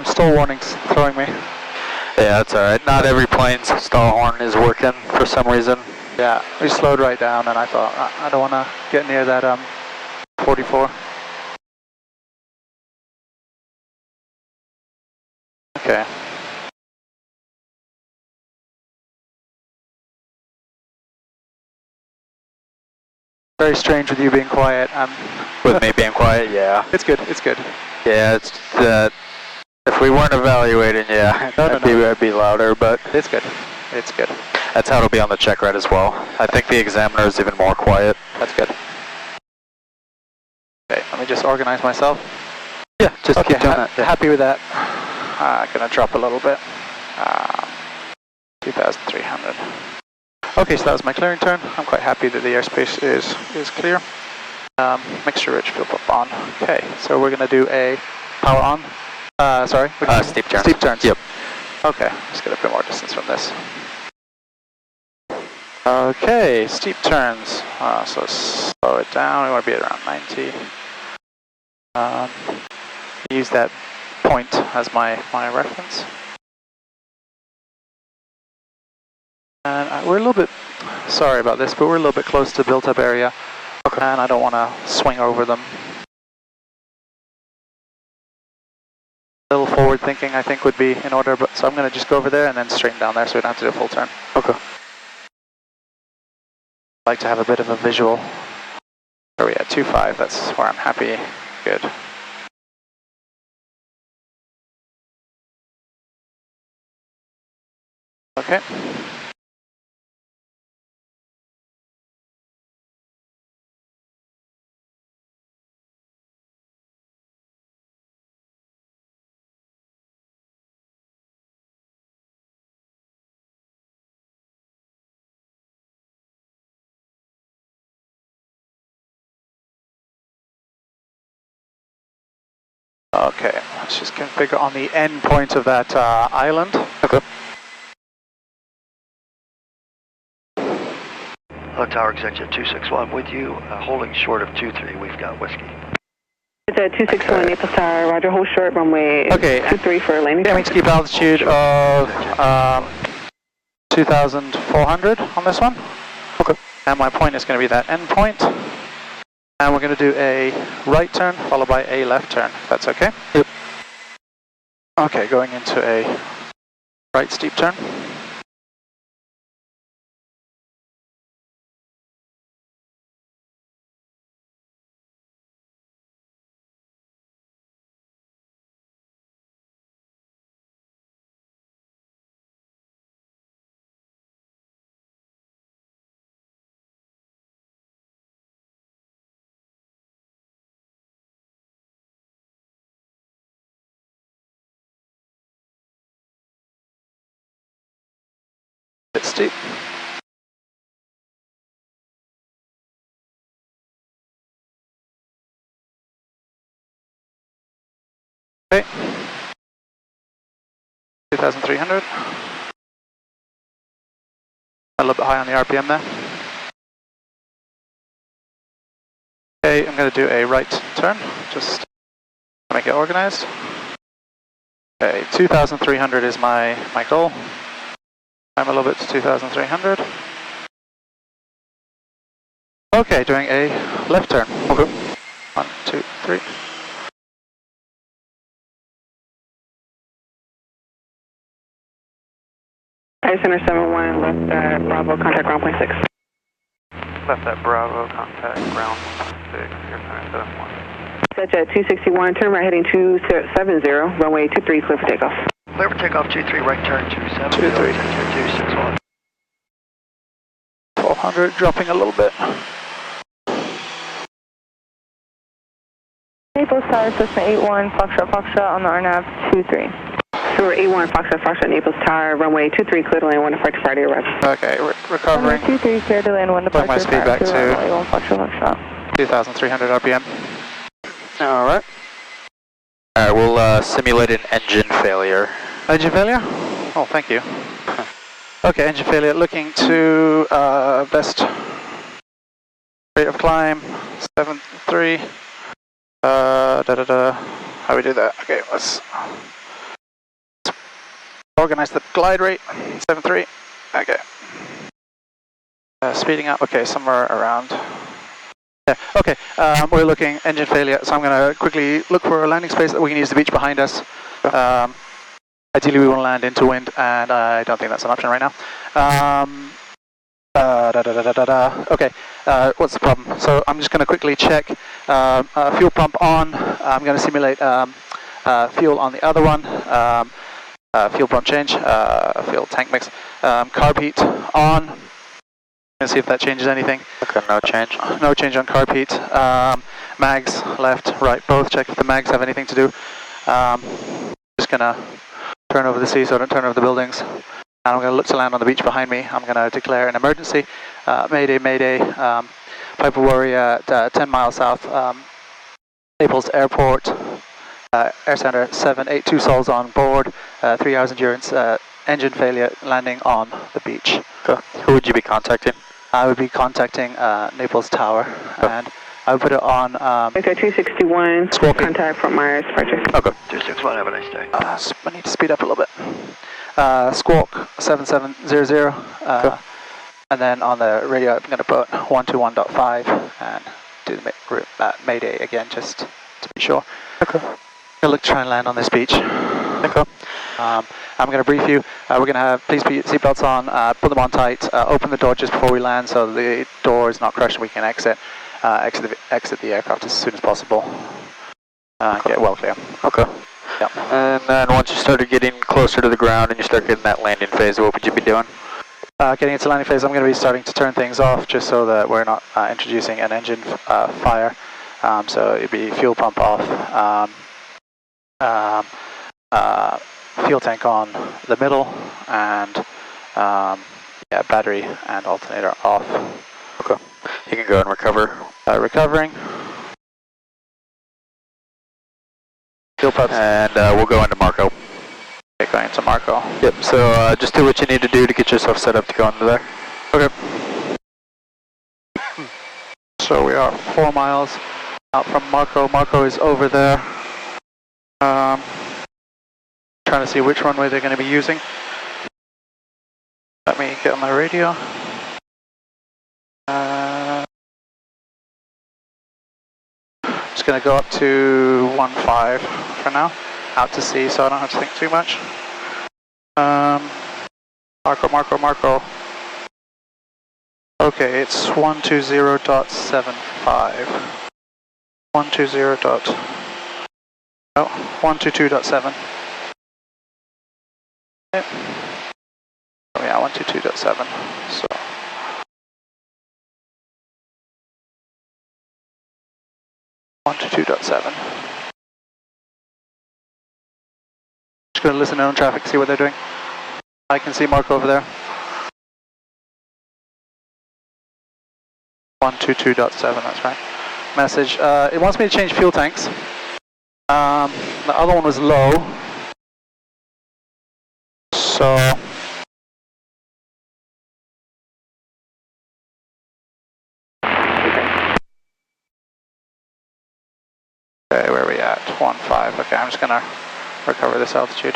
Stall warnings throwing me. Yeah, that's alright. Not every plane's stall horn is working for some reason. Yeah, we slowed right down and I thought, I don't want to get near that 44. Okay. Very strange with you being quiet. With me being quiet, yeah. It's good, it's good. Yeah, it's that if we weren't evaluating, yeah, I'd be louder, but it's good. It's good. That's how it'll be on the check ride as well. I think the examiner is even more quiet. That's good. Okay, let me just organize myself. Yeah, just keep doing that. Yeah. Happy with that. Gonna drop a little bit. 2,300. Okay, so that was my clearing turn. I'm quite happy that the airspace is clear. Mixture rich fuel pump on. Okay, so we're gonna do a power on. Sorry. Steep turns. Steep turns. Yep. Okay, let's get a bit more distance from this. Okay, steep turns. So slow it down. We want to be at around 90. Use that point as my reference. And we're a little bit, sorry about this, but we're a little bit close to built up area. Okay. And I don't want to swing over them. A little forward thinking I think would be in order, but so I'm going to just go over there and then straighten down there so we don't have to do a full turn. Okay. I like to have a bit of a visual. Where are we at? 2.5, that's where I'm happy. Good. Okay. Okay, let's just configure on the end point of that island. Okay. Tower executive 261 with you, holding short of 23, we've got whiskey. It's at 261 Naples Tower, roger, hold short, runway 23 for landing. Aiming to keep altitude of 2,400 on this one. Okay. And my point is going to be that end point. And we're going to do a right turn followed by a left turn, if that's okay? Yep. Okay, going into a right steep turn. Bit steep. Okay. 2,300. A little bit high on the RPM there. Okay, I'm going to do a right turn, just to make it organized. Okay, 2,300 is my goal. I'm a little bit to 2,300. Okay, doing a left turn. Okay. 1, 2, 3. Ice Center 71, left at Bravo, contact ground point 6. Left at Bravo, contact ground 6, Air Center 71. Such at 261, turn right heading 270, runway 23, clear for takeoff. Clear for takeoff 23, right turn 270, 261. 1,200, dropping a little bit. Naples Tower, Cessna 81, Foxtrot on the RNAV 23. So we're 81, Foxtrot, Naples Tower, runway 23, clear to land, 1 departure, priority arrival. Okay, recovering. Runway 23, clear to land, 1 departure, my speed back to runway 1, Foxtrot. 2,300 RPM. Alright. Alright, we'll simulate an engine failure. Engine failure? Oh, thank you. Okay, engine failure, looking to best rate of climb, 7.3. How do we do that? Okay, let's organize the glide rate, 7.3. Okay. Speeding up, okay, somewhere around. Yeah, okay, we're looking engine failure, so I'm going to quickly look for a landing space that we can use the beach behind us. Ideally we want to land into wind, and I don't think that's an option right now. Okay, what's the problem? So I'm just going to quickly check fuel pump on. I'm going to simulate fuel on the other one. Fuel pump change, fuel tank mix. Carb heat on. Let's see if that changes anything. Okay, no change. No change on carb heat. Mags, left, right, both. Check if the mags have anything to do. Just going to turn over the sea so I don't turn over the buildings. And I'm going to look to land on the beach behind me. I'm going to declare an emergency. Mayday, mayday. Piper Warrior at 10 miles south. Naples Airport. Air Center 782 souls on board. 3 hours endurance. Engine failure. Landing on the beach. Okay. Who would you be contacting? I would be contacting Naples Tower. And I would put it on... Victor 261, Squawky. contact Fort Myers, departure. Okay. 261, have a nice day. I need to speed up a little bit. Squawk 7700. And then on the radio, I'm going to put 121.5 and do the mayday again, just to be sure. Okay. I'm going to try and land on this beach. Okay. I'm going to brief you. We're going to have, please put your seatbelts on, put them on tight, open the door just before we land so the door is not crushed and we can exit the aircraft as soon as possible. Get well clear. Okay. Yep. And then once you started getting closer to the ground and you start getting that landing phase, what would you be doing? Getting into landing phase, I'm going to be starting to turn things off just so that we're not introducing an engine fire. So it'd be fuel pump off, fuel tank on the middle, and yeah, battery and alternator off. Okay. You can go and recover. Recovering. Fuel pumps. And we'll go into Marco. Okay, going into Marco. Yep, so just do what you need to do to get yourself set up to go into there. Okay. So we are 4 miles out from Marco. Marco is over there. Trying to see which runway they're going to be using. Let me get on my radio. Just going to go up to 15 for now. Out to sea, so I don't have to think too much. Marco. Okay, it's 120.75. 122.7. Okay. Oh yeah, 122.7. So 122.7. Just gonna listen in on traffic, see what they're doing. I can see Mark over there. 122.7, that's right. Message. It wants me to change fuel tanks. The other one was low. So okay, where are we at? 15. Okay, I'm just gonna recover this altitude.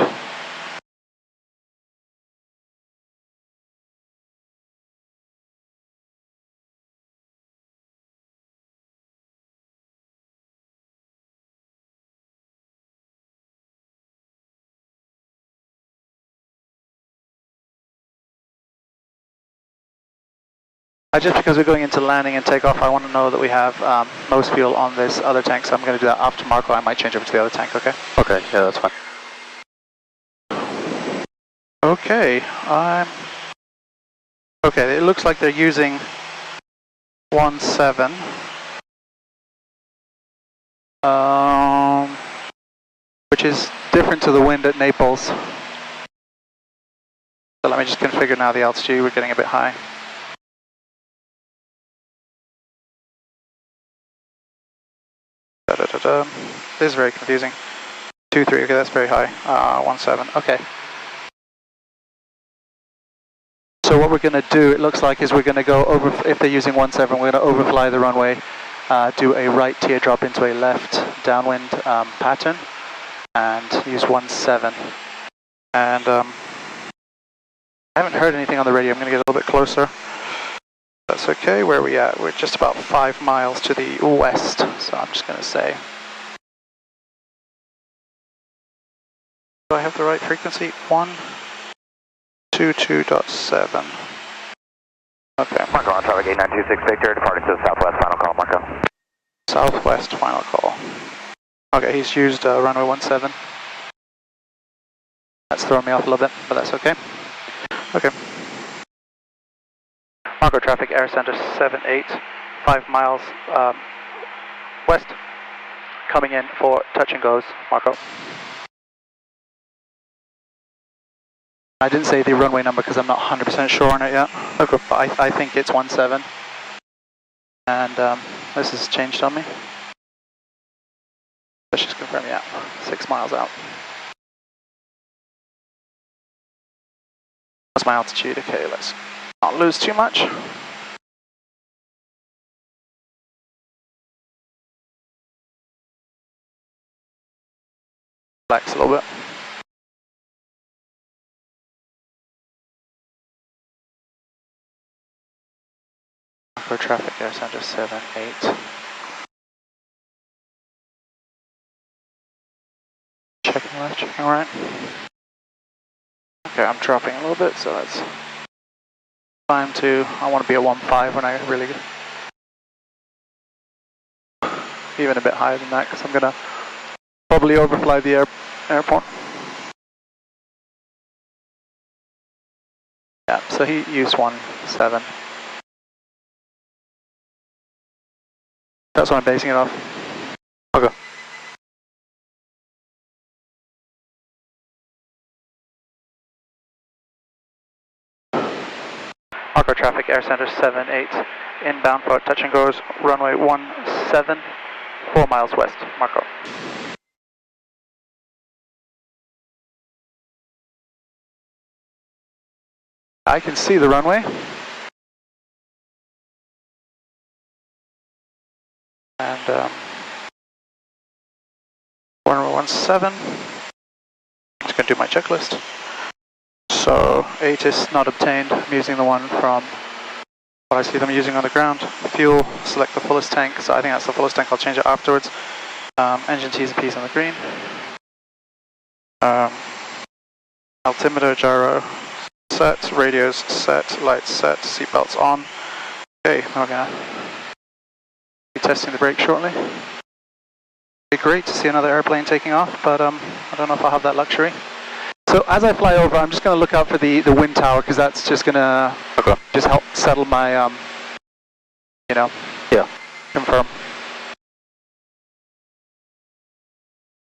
Just because we're going into landing and takeoff, I want to know that we have most fuel on this other tank, so I'm going to do that after Marco. I might change over to the other tank, okay? Okay, yeah, that's fine. Okay, okay, it looks like they're using 1.7. Which is different to the wind at Naples. So let me just configure now the altitude. We're getting a bit high. This is very confusing. 2.3, okay, that's very high. 1.7, okay. So what we're going to do, it looks like, is we're going to go over, if they're using 1.7, we're going to overfly the runway, do a right teardrop into a left downwind pattern, and use 1.7. And I haven't heard anything on the radio. I'm going to get a little bit closer. That's okay. Where are we at? We're just about 5 miles to the west, so I'm just going to say. Do I have the right frequency? 122.7. Okay. Marco on traffic 8926 Victor, departing to the southwest, final call, Marco. Southwest, final call. Okay, he's used runway 17. That's throwing me off a little bit, but that's okay. Okay. Marco traffic, air center 78, 5 miles west, coming in for touch and goes, Marco. I didn't say the runway number because I'm not 100% sure on it yet. Okay. But I think it's 17. And this has changed on me. Let's just confirm, yeah, 6 miles out. That's my altitude, okay, let's not lose too much. Relax a little bit. For traffic, air center 78. Checking left, checking right. Okay, I'm dropping a little bit, so that's time to, I want to be at 1.5 when I really, even a bit higher than that, because I'm going to probably overfly the airport. Yeah, so he used 1.7. That's what I'm basing it off. Okay. Marco traffic, air center 78, inbound for touch and goes, runway 17, 4 miles west, Marco. I can see the runway. And runway 17, I'm just going to do my checklist. So 8 is not obtained. I'm using the one from what I see them using on the ground. Fuel, select the fullest tank. So I think that's the fullest tank. I'll change it afterwards. Engine T's and P's on the green. Altimeter, gyro set, radios set, lights set, seatbelts on. Okay, we're gonna be testing the brakes shortly. It'd be great to see another airplane taking off, but I don't know if I'll have that luxury. So as I fly over, I'm just going to look out for the wind tower, because that's just going to just help settle my, you know, confirm.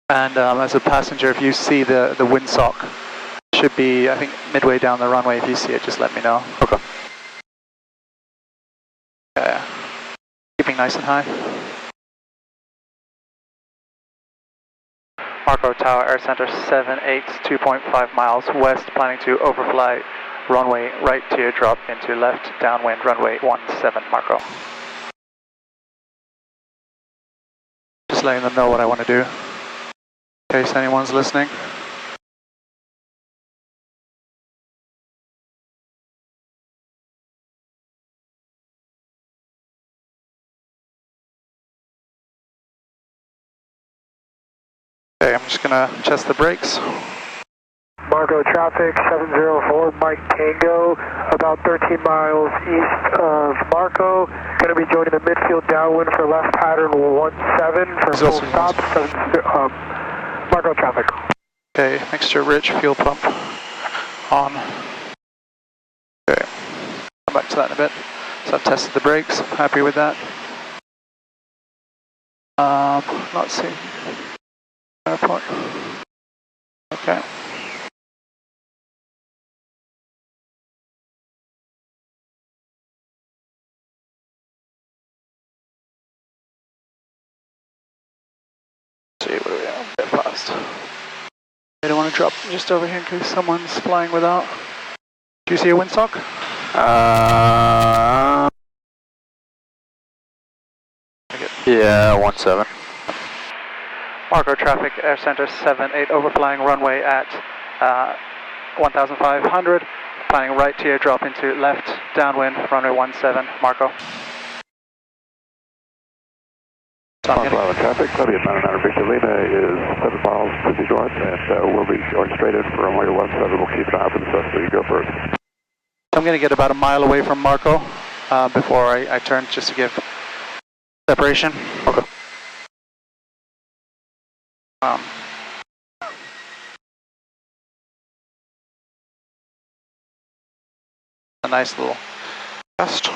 And as a passenger, if you see the windsock, should be, I think, midway down the runway. If you see it, just let me know. Okay. Yeah. Keeping nice and high. Marco Tower, air center 78, 2.5 miles west, planning to overfly runway right teardrop into left downwind runway 17, Marco. Just letting them know what I want to do. In case anyone's listening. Okay, I'm just gonna test the brakes. Marco traffic 704 Mike Tango, about 13 miles east of Marco. Going to be joining the midfield downwind for left pattern 17 for full stop. Marco traffic. Okay, mixture rich, fuel pump on. Okay, come back to that in a bit. So I've tested the brakes, happy with that. Not seeing airport. Okay. See where we are, a bit fast. I don't want to drop just over here in case someone's flying without. Do you see a windsock? Yeah, 17. Marco traffic, Air Center 78, overflying runway at 1,500. Planning right to drop into left, downwind, runway 17, Marco. Marco Island traffic, Columbia 99 Victor Lima is 7 miles to the north, and we'll be going straight in for runway 17. We'll keep an eye out for the sun, so you go first. I'm going to get about a mile away from Marco before I turn, just to give separation. Okay. A nice little gust.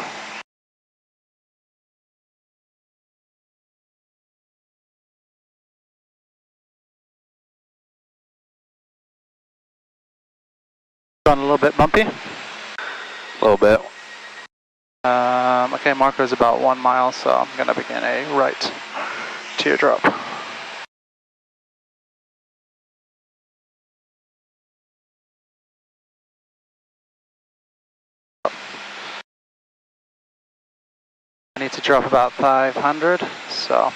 Gone a little bit bumpy. A little bit. Okay, Marco is about 1 mile, so I'm going to begin a right teardrop. I need to drop about 500, so.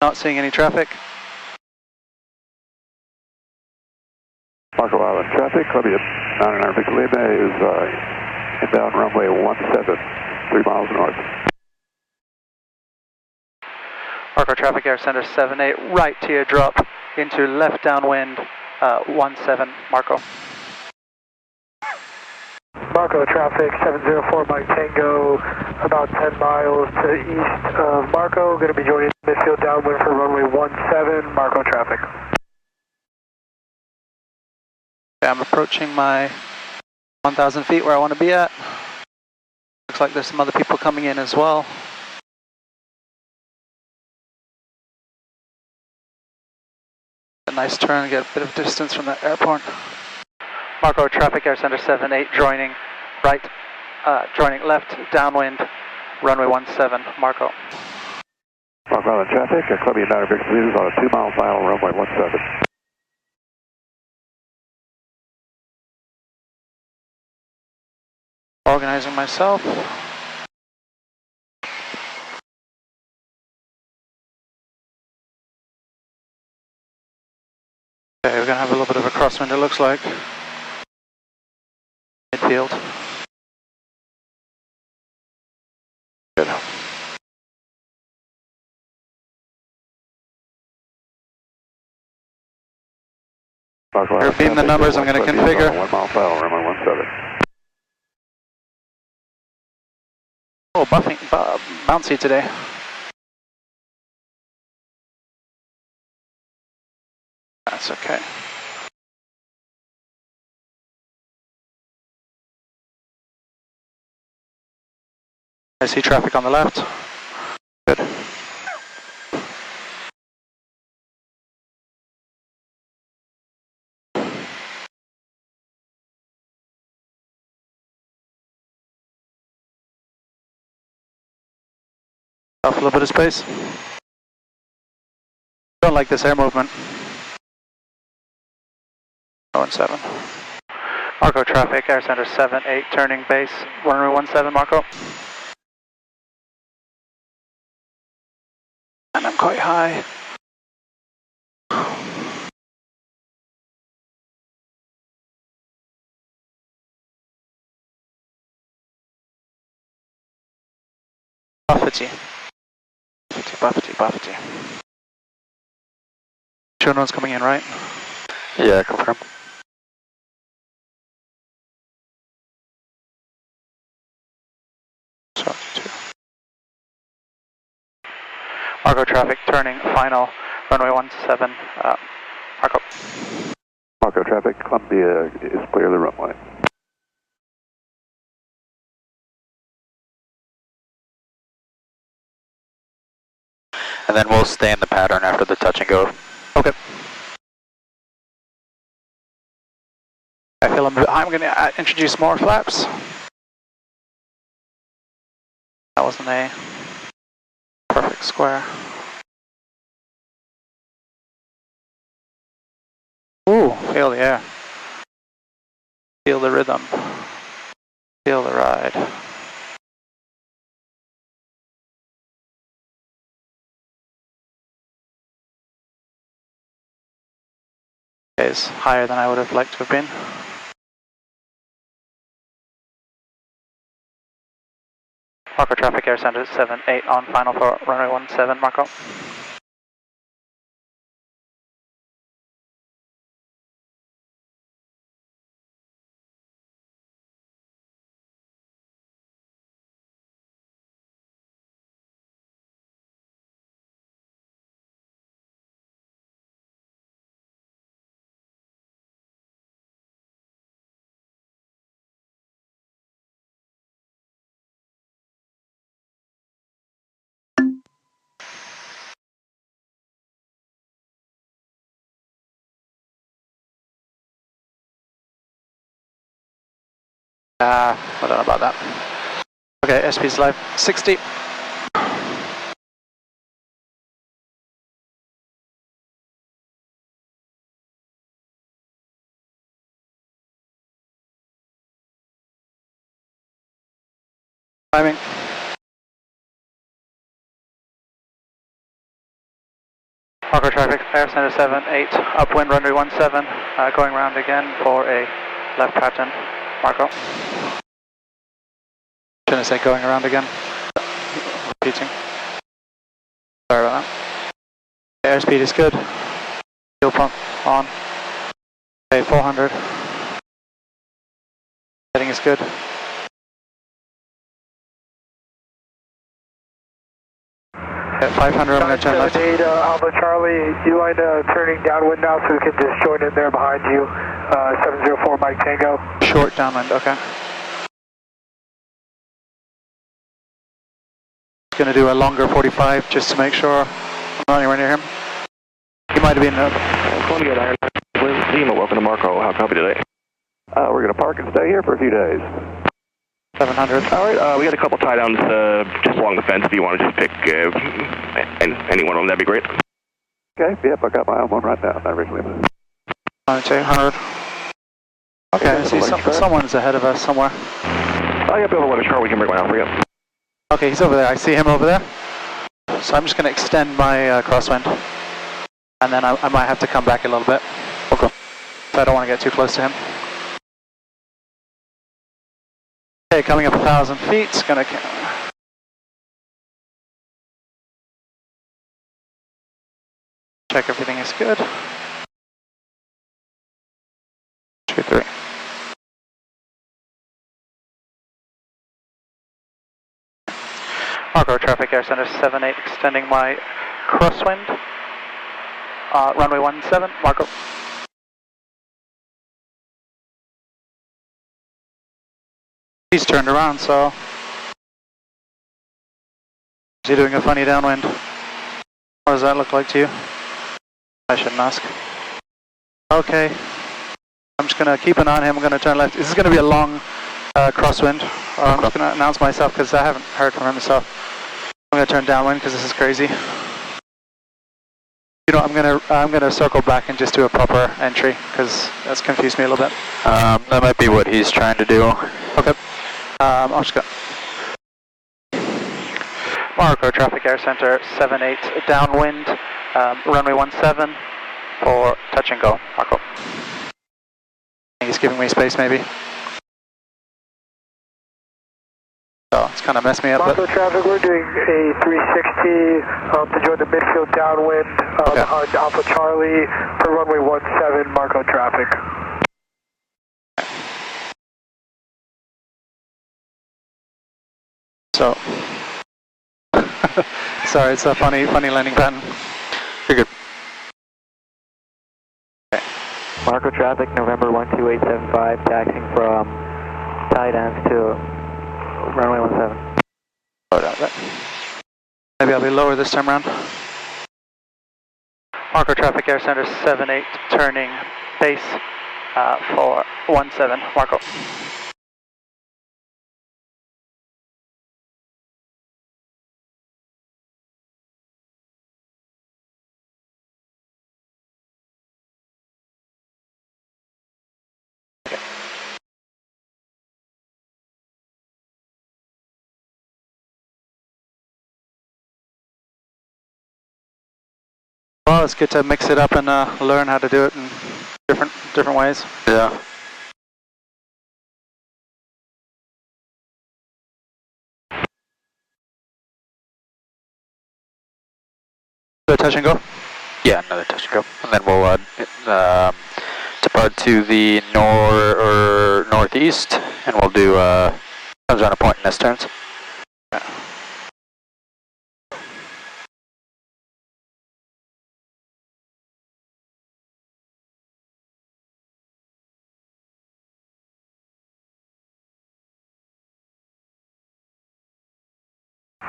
Not seeing any traffic. Marco Island traffic, Columbia 99 Victor Lima is inbound runway 17, 3 miles north. Marco traffic, Air Center 78, right teardrop into left downwind 17, Marco. Marco traffic 704 Mike Tango, about 10 miles to east of Marco. Going to be joining midfield downwind for runway 17, Marco traffic. Okay, I'm approaching my 1,000 feet where I want to be at. Looks like there's some other people coming in as well. A nice turn, get a bit of distance from the airport. Marco traffic, Air Center 78, joining right, joining left, downwind, runway 17, Marco. Marco Island traffic, Columbia 99 Victor Lima is on a 2 mile final runway 17. Organizing myself. Okay, we're going to have a little bit of a crosswind, it looks like. Midfield. Good. Repeating the numbers, I'm going to configure. 1 mile final runway 17. Oh, bouncy today. That's okay. I see traffic on the left. Good. Off a little bit of space. Don't like this air movement. 17. Marco traffic, Air Center 78, turning base, runway 17, Marco. high. Buffety. Buffety. Sure no one's coming in, right? Yeah, confirm. So, 2. Marco traffic turning final, runway 17, Marco. Marco traffic, Columbia is clear of the runway. And then we'll stay in the pattern after the touch and go. Okay. I feel I'm going to introduce more flaps. That wasn't a perfect square. Ooh, feel the air. Feel the rhythm. Feel the ride. Is higher than I would have liked to have been. Marco traffic air center 78 on final for runway 17, Marco. I don't know about that. Okay, SP's live, 60. Timing. Marco traffic, air center 78, upwind runway 17, going round again for a left pattern, Marco. Shouldn't I say going around again? Repeating. Sorry about that. Airspeed is good. Fuel pump on. Okay, 400. Heading is good. At 500, I'm going to turn left. 978 Alpha Charlie, U-line turning downwind now, so we can just join in there behind you. 704 Mike Tango. Short downwind, okay. Going to do a longer 45 just to make sure I'm not anywhere near him. He might have been Columbia Iron Lima, welcome to Marco. How can I help you today? We're going to park and stay here for a few days. 700. All right, we got a couple tie downs just along the fence. If you want to just pick any one of them, that'd be great. Okay, yep, I got my own one right now. Not originally. 200. Okay, I see someone's ahead of us somewhere. I got Bill with a chart. We can bring one out for you. Okay, he's over there. I see him over there. So I'm just going to extend my crosswind. And then I might have to come back a little bit. Okay. So I don't want to get too close to him. Okay, coming up 1,000 feet. Going to check everything is good. 2, 3. Marco traffic air center 78, extending my crosswind. Runway 17, Marco. He's turned around, so is he doing a funny downwind? What does that look like to you? I shouldn't ask. Okay, I'm just going to keep an eye on him. I'm going to turn left. This is going to be a long crosswind. I'm just going to announce myself because I haven't heard from him, so I'm going to turn downwind because this is crazy. You know, I'm gonna circle back and just do a proper entry because that's confused me a little bit. That might be what he's trying to do. Okay. I'll just go. Marco, traffic air center 78 downwind, runway 17 for touch and go, Marco. He's giving me space maybe. So it's kind of messed me up. Marco traffic, we're doing a 360 to join the midfield downwind on Alpha Charlie for runway 17, Marco traffic. So, sorry, it's a funny landing pattern. You're good. Okay. Marco traffic, November 12875, taxiing from tight ends to runway 17. Maybe I'll be lower this time around. Marco traffic air center 78, turning base for 17, Marco. Well, it's good to mix it up and learn how to do it in different ways. Yeah. Do a touch and go? Yeah, another touch and go. And then we'll depart to the northeast, and we'll do comes around a point in S turns.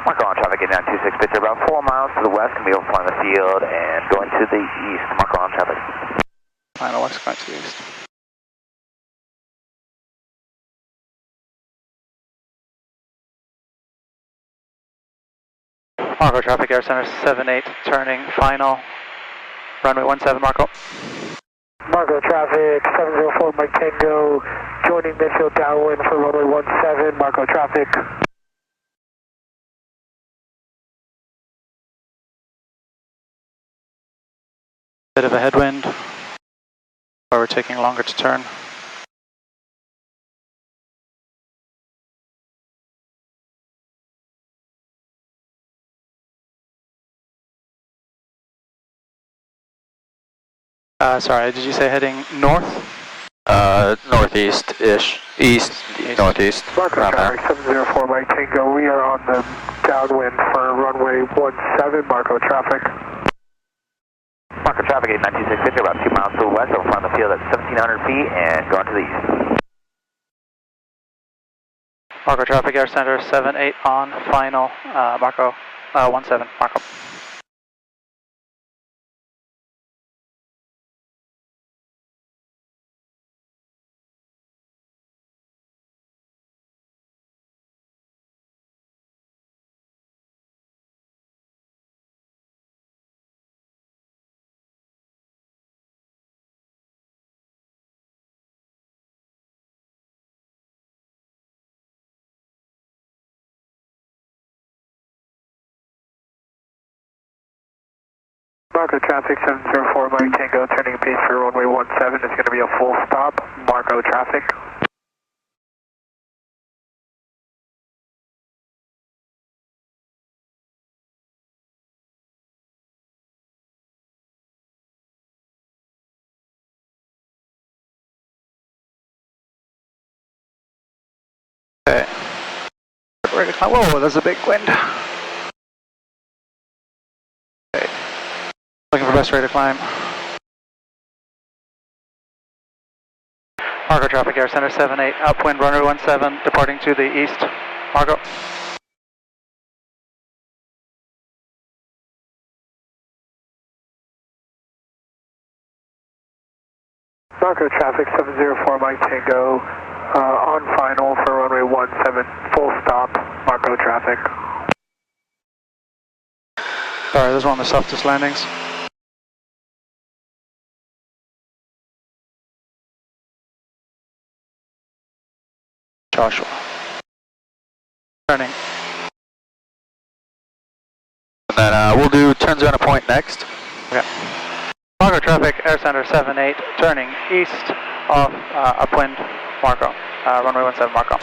Marco on traffic, getting down 26 pitcher, about 4 miles to the west, going to be overflying the field and going to the east. Marco on traffic. Final west going to the east. Marco traffic air center 78, turning final, runway 17, Marco. Marco traffic 704 Mike Tango, joining midfield downwind for runway 17, Marco traffic. Bit of a headwind, where we're taking longer to turn. Sorry, did you say heading north? Northeast-ish. East, northeast. Marco traffic 704 Mike Tango, we are on the downwind for runway 17, Marco traffic. Marco traffic, 896 pitcher, about 2 miles to the west, overflying the field at 1,700 feet and going to the east. Marco traffic air center 78 on final, Marco 17, Marco. Marco traffic 704 Mike Tango, turning base for runway 17, it's going to be a full stop, Marco traffic. Okay. Whoa, there's a big wind. Okay. Looking for best rate of climb. Marco traffic air center 78, upwind runway 17, departing to the east. Marco. Marco traffic 704 Mike Tango, on final for runway 17, full stop, Marco traffic. Sorry, this is one of the softest landings. Joshua. Turning. We'll do turns around a point next. Okay. Marco traffic, air center 78, turning east off upwind Marco, runway 17 Marco.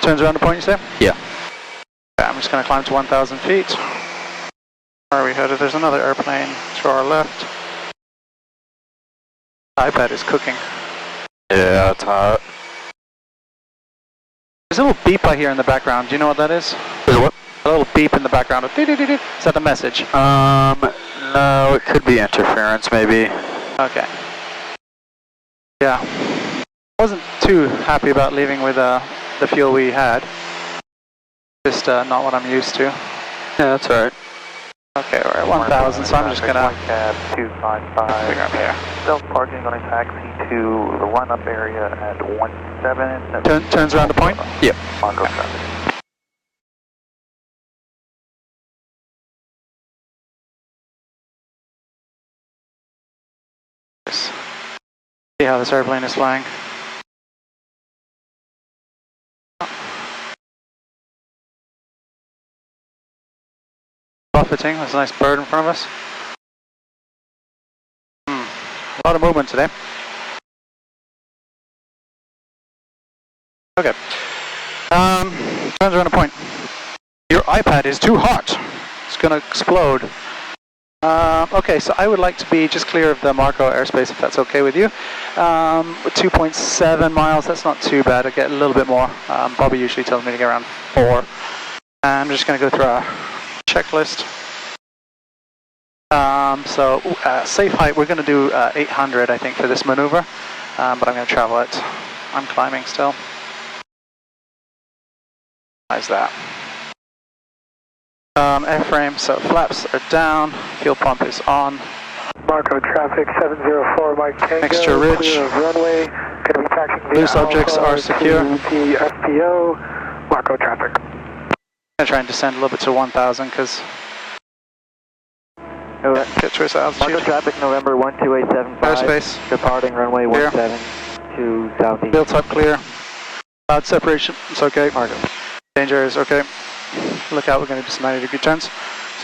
Turns around a point, you say? Yeah. Okay, I'm just going to climb to 1,000 feet. Where are we headed? There's another airplane to our left. iPad is cooking. Yeah, it's hot. There's a little beep I hear in the background. Do you know what that is? There's what? A little beep in the background. Is that a message? No, it could be interference, maybe. Okay. Yeah. Wasn't too happy about leaving with the fuel we had. Just not what I'm used to. Yeah, that's alright. Okay, we're at 1,000, so I'm just gonna cab 255. figure out here. Self-parking on a taxi to the run-up area at 17. Turns around the point? Yep. Marco traffic. See how this airplane is flying. Buffeting, there's a nice bird in front of us. A lot of movement today. Okay. Turns around a point. Your iPad is too hot. It's gonna explode. Okay, so I would like to be just clear of the Marco airspace if that's okay with you. 2.7 miles, that's not too bad. I get a little bit more. Bobby usually tells me to get around 4. I'm just going to go through a checklist. Safe height, we're going to do 800, I think, for this maneuver. But I'm going to travel it. I'm climbing still. How's that? Airframe, so flaps are down, fuel pump is on. Marco traffic 704 Mike Tango. Mixture rich. Clear of runway. Going to be taxiing via Loose objects are secure. The FPO. Marco traffic. I'm going to try and descend a little bit to 1,000 because get to its altitude. Marco traffic November 12875. Airspace. Departing runway Clear. 17 to southeast. Built up clear. Cloud separation, it's okay. Marco. Danger is okay. Look out, we're going to do some 90-degree turns. So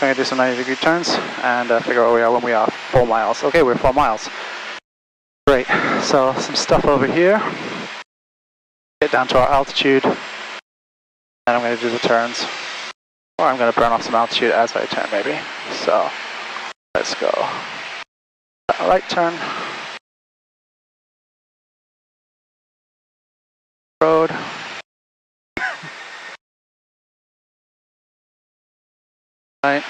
I'm going to do some 90-degree turns and figure out where we are when we are 4 miles. Okay, we're 4 miles. Great, so some stuff over here. Get down to our altitude. And I'm going to do the turns. Or I'm going to burn off some altitude as I turn maybe. So, let's go. Right turn. Road. Right.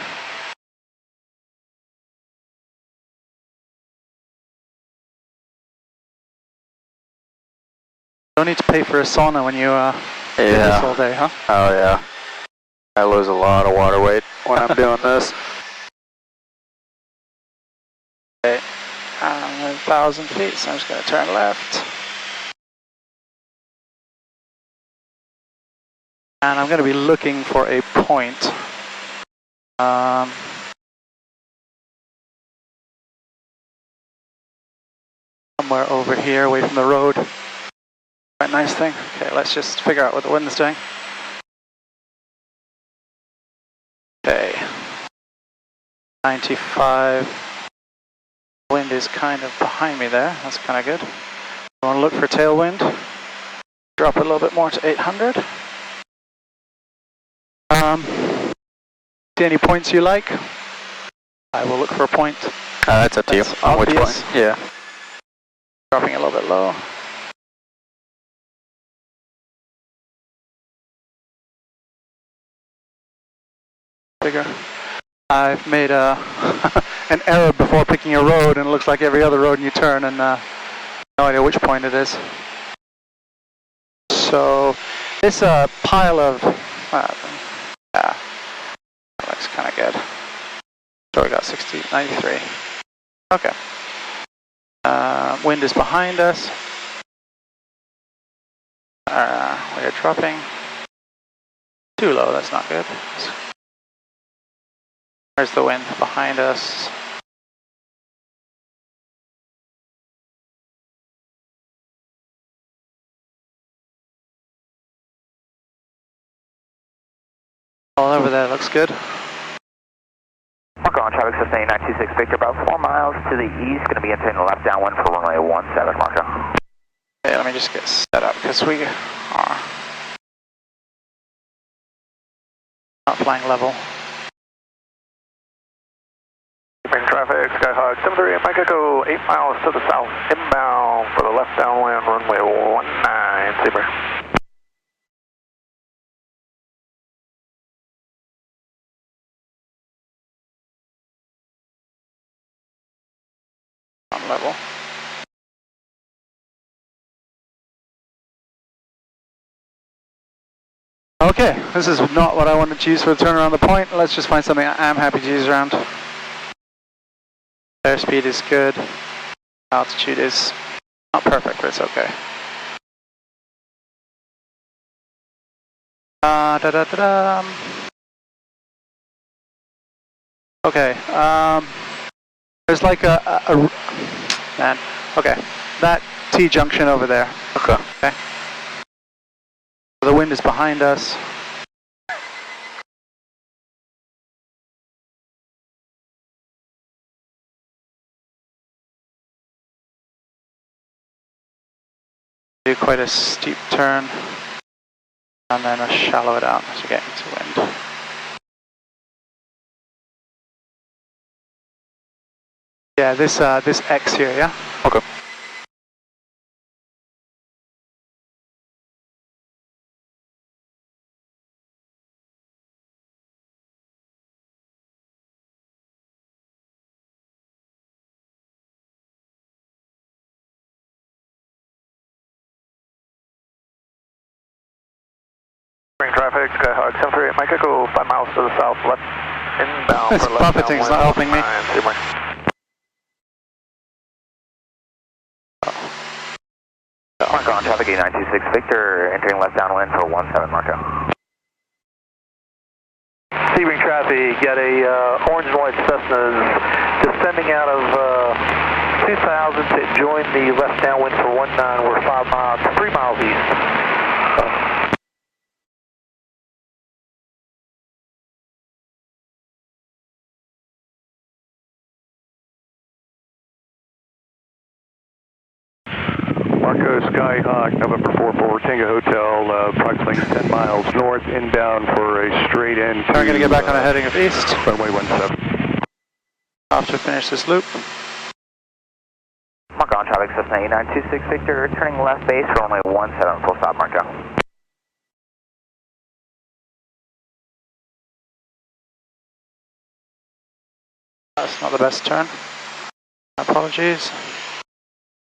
Don't need to pay for a sauna when you do this all day, huh? Oh yeah. I lose a lot of water weight when I'm doing this. Okay. I'm at 1,000 feet, so I'm just going to turn left. And I'm going to be looking for a point. Somewhere over here, away from the road. Quite nice thing. Okay, let's just figure out what the wind is doing. Okay. 95. Wind is kind of behind me there. That's kind of good. I want to look for tailwind. Drop it a little bit more to 800. See any points you like? I will look for a point. That's up to you. On which point? Yeah. Dropping a little bit low. Bigger. I've made an error before picking a road, and it looks like every other road you turn, and no idea which point it is. So this pile of yeah, that looks kind of good. So we got 93. Okay. Wind is behind us. We are dropping. Too low, that's not good. Where's the wind? Behind us. All over there looks good. Marco on traffic system 8926 Victor, about 4 miles to the east, going to be entering the left downwind for runway 17, Marco. Okay, let me just get set up because we are not flying level. Keeping traffic, Skyhawk 73, Mike Echo 8 miles to the south, inbound for the left downwind, runway 19, Sabre. On level. Okay, this is not what I wanted to use for the turnaround the point. Let's just find something I'm happy to use around. Airspeed is good. Altitude is not perfect, but it's okay. Okay, there's like man, okay, that T-junction over there. Okay. The wind is behind us. Do quite a steep turn, and then shallow it out as you get into wind. Yeah, this X here, yeah? Okay. Traffic, Skyhawk 738, Mike Echo 5 miles to the south, left inbound This for left buffeting's not helping me. Marco on traffic 8926 Victor, entering left downwind for 17, Marco. Sebring traffic, got a orange and white Cessnas descending out of 2000 to join the left downwind for 19. We're 3 miles east. Marco Skyhawk, November 44, Tango Hotel, approximately 10 miles north, inbound for a straight in. I'm going to get back on a heading of east. Runway 17. After finish this loop. Marco on traffic system 8926 Victor, turning left base for runway 17, full stop, Marco. That's not the best turn. Apologies.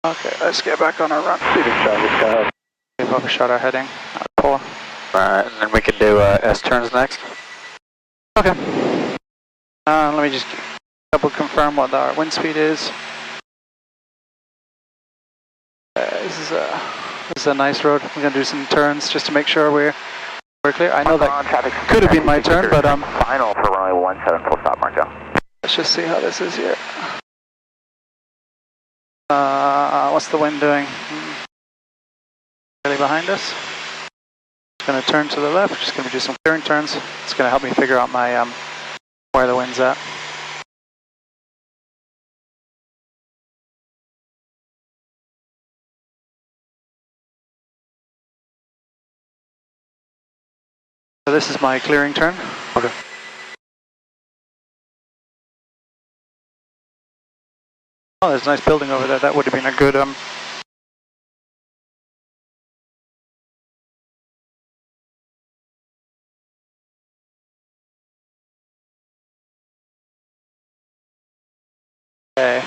Okay, let's get back on our run. We've overshot our heading. Poor. Alright, and then we can do S turns next. Okay. Let me just double confirm what our wind speed is. This is a nice road. We're gonna do some turns just to make sure we're clear. I know that could have been my turn, but final for runway 17, full stop, Marco. Let's just see how this is here. What's the wind doing? Really behind us. Going to turn to the left. Just going to do some clearing turns. It's going to help me figure out my where the wind's at. So this is my clearing turn. Okay. Oh, there's a nice building over there. That would have been a good okay.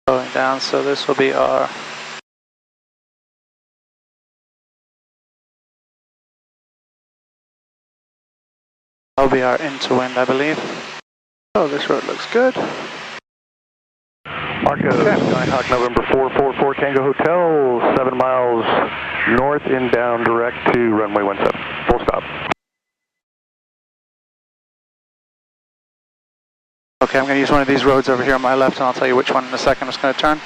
Going down, so this will be our into wind, I believe. Oh, this road looks good. Marco, Skyhawk, November 444, Tango Hotel, 7 miles north, inbound direct to runway 17, full stop. Okay, I'm going to use one of these roads over here on my left, and I'll tell you which one in a second I'm just going to turn.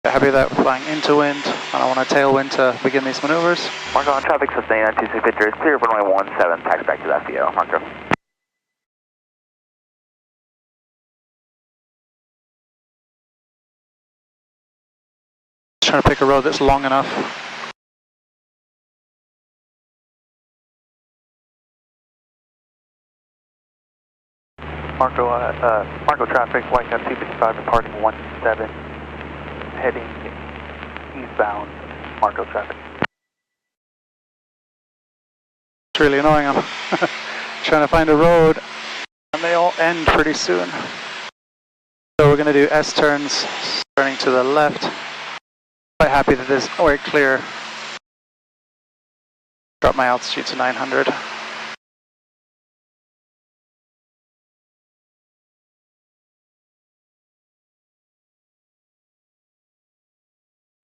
Happy with that, flying into wind, and I want a tailwind to begin these maneuvers. Marco on traffic, sustain on 26 Victor, it's clear runway 17, tax back to the FBO, Marco. Just trying to pick a road that's long enough. Marco traffic, Whitecap 255 departing 17, heading eastbound, Marco traffic. It's really annoying, I'm trying to find a road, and they all end pretty soon. So we're going to do S turns, turning to the left. Quite happy that this is very clear. Drop my altitude to 900.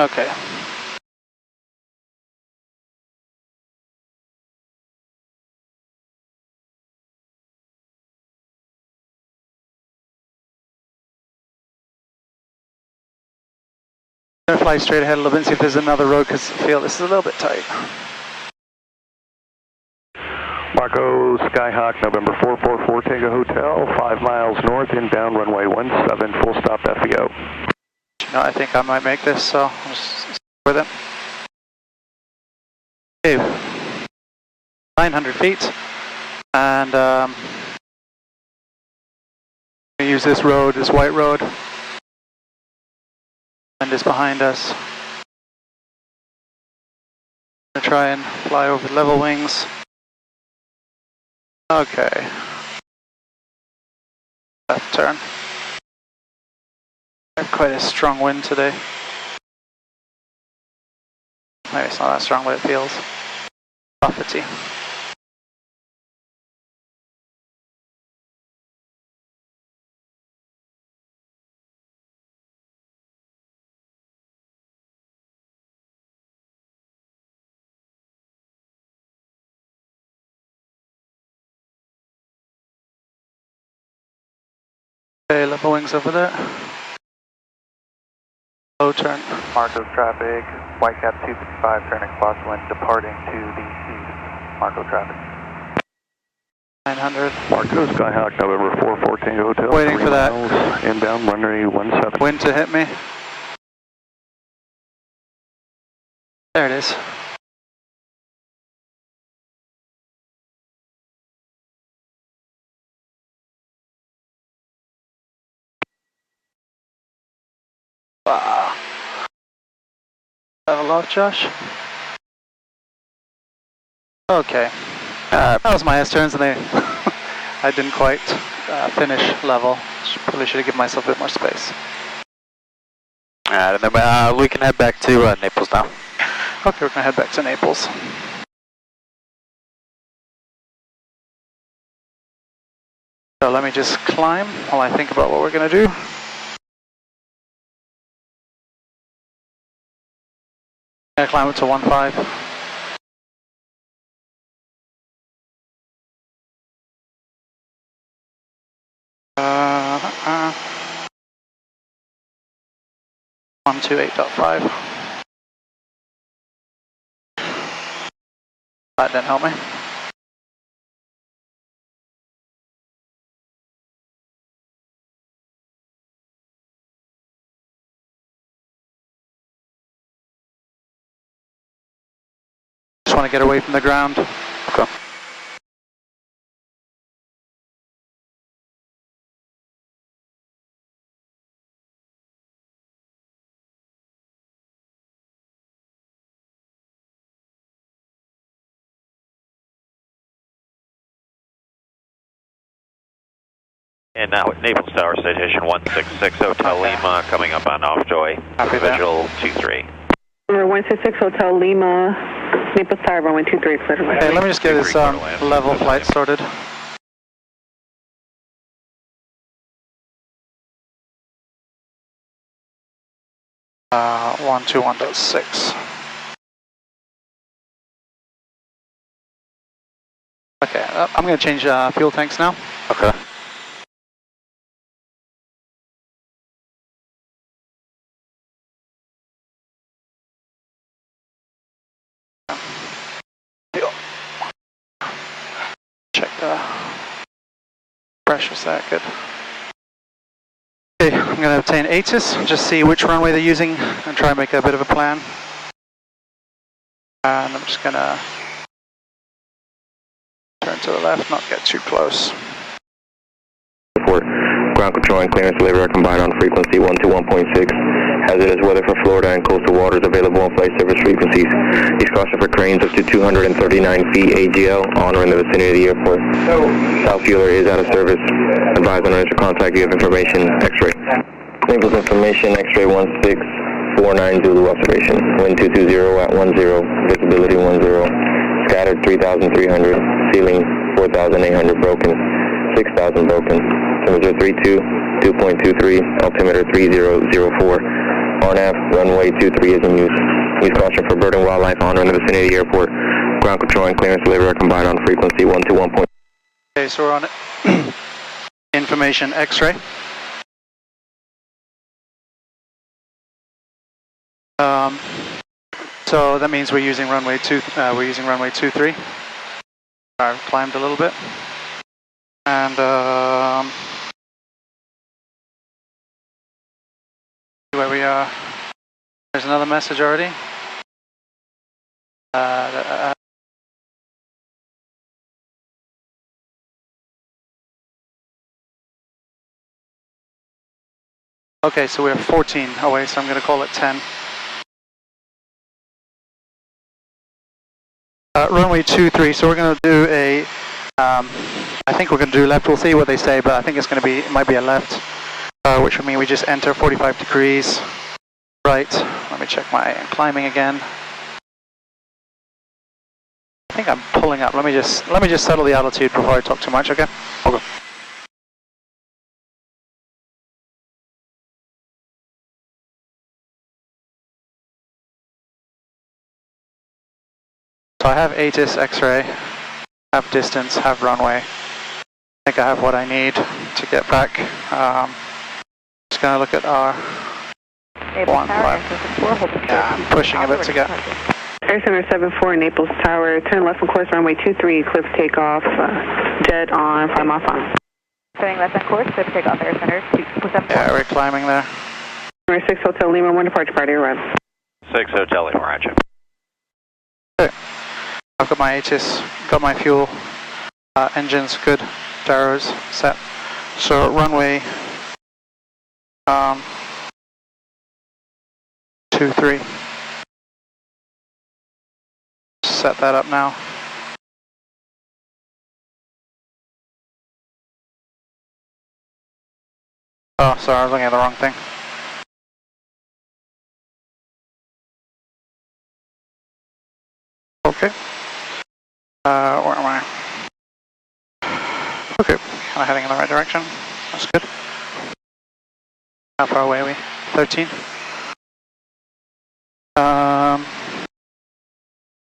Okay. I'm going to fly straight ahead a little bit and see if there's another road, because I feel this is a little bit tight. Marco Skyhawk, November 444 Tango Hotel, 5 miles north, inbound runway 17, full stop FEO. You know, I think I might make this, so I'll just stick with it. Okay, 900 feet, and we use this road, this white road, and is behind us. I'm going to try and fly over level wings. Okay. Left turn. I have quite a strong wind today. Maybe it's not that strong, but it feels buffety. Okay, level wings over there. Low turn. Marco's traffic, Whitecap 255 turning crosswind, departing to the east, Marco traffic. 900. Marco Skyhawk, November 44 Tango Hotel. Waiting for that. Miles, inbound runway 17. Wind to hit me. There it is. Wow. Level off, Josh. Okay. That was my S turns, and I didn't quite finish level. Probably should have given myself a bit more space. Alright, and then we can head back to Naples now. Okay, we're gonna head back to Naples. So let me just climb while I think about what we're gonna do. I'm gonna climb up to 15. Uh, 128.5. That didn't help me. Just want to get away from the ground. Okay. And now at Naples Tower, Citation 166 Hotel Lima, coming up on off-joy, visual 23. Number 166 Hotel Lima, Naples Tower, runway 23, clear to land. Okay, let me just get this level flight started. Uh, 121.6. Okay, I'm going to change fuel tanks now. Okay. check the pressures there, good. Okay, I'm going to obtain ATIS, just see which runway they're using and try and make a bit of a plan. And I'm just going to turn to the left, not get too close. For ground control and clearance delivery are combined on frequency 121.6. Hazardous weather for Florida and coastal waters available on flight service frequencies. Use caution for cranes up to 239 feet AGL on or in the vicinity of the airport. South fueler is out of service. Advise on initial contact, you have information, X-ray. Naples information, X-ray 1649 Zulu observation. Wind 220 at 10, visibility 10. Scattered 3,300, ceiling 4,800 broken, 6,000 broken. Temperature 32, 2.23, altimeter 3004. RNAV, runway 23 is in use. Use caution for bird and wildlife on or in the vicinity of the airport. Ground control and clearance delivery are combined on frequency 121. Okay, so we're on information X-ray. So that means we're using runway 23. I've climbed a little bit. And where we are. There's another message already. Okay, so we're 14 away, so I'm going to call it 10. Runway 23, so we're going to do a, I think we're going to do left, we'll see what they say, but I think it's going to be, it might be a left, which would mean we just enter 45 degrees right. Let me check my climbing again. I think I'm pulling up, let me just settle the altitude before I talk too much, okay? Okay. So I have ATIS, X-ray, have distance, have runway. I think I have what I need to get back. Just going to look at our 1-5. Yeah, I'm pushing a bit to get. Air Center 74, Naples Tower, turn left on course, runway 23, clear for takeoff, jet on, 5 miles on. Turning left on course, clear for takeoff, Air Center 274. Yeah, we're climbing there. Number 6 Hotel Lima, 1 departure party, arrival. 6 Hotel Lima, roger. Okay. I've got my ATIS, got my fuel, engines good, gyros set. So runway 23. Set that up now. Oh, sorry, I was looking at the wrong thing. Okay. Where am I? Okay, kind of heading in the right direction. That's good. How far away are we? 13.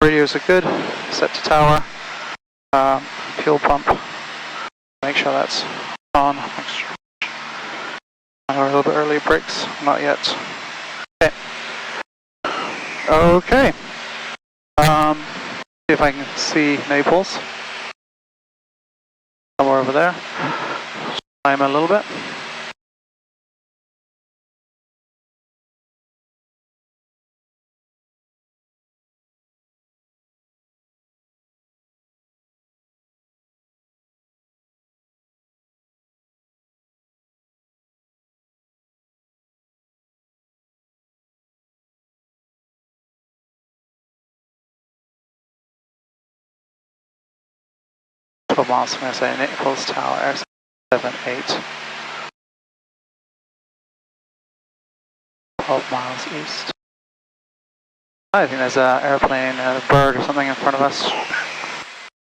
Radios are good. Set to tower. Fuel pump. Make sure that's on. Or a little bit early brakes. Not yet. Okay. Okay. See if I can see Naples. Somewhere over there. Climb a little bit. Miles, I'm going to say Naples Tower, 78. 12 miles east. I think there's an airplane, a bird or something in front of us.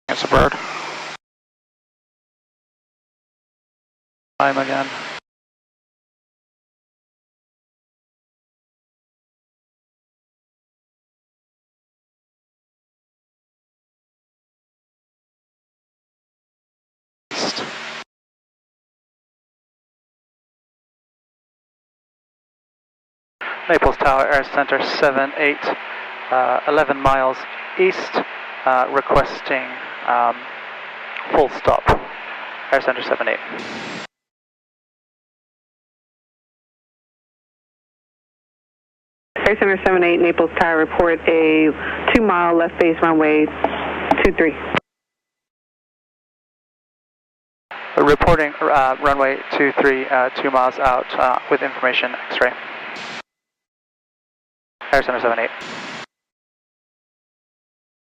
It's a bird. Climb again. Naples Tower, Air Center 78, 11 miles east, requesting Full stop. Air Center 78. Air Center 78, Naples Tower, report a 2-mile left base runway 23. Reporting runway 23, 2 miles out with information X-ray. Air Center 78.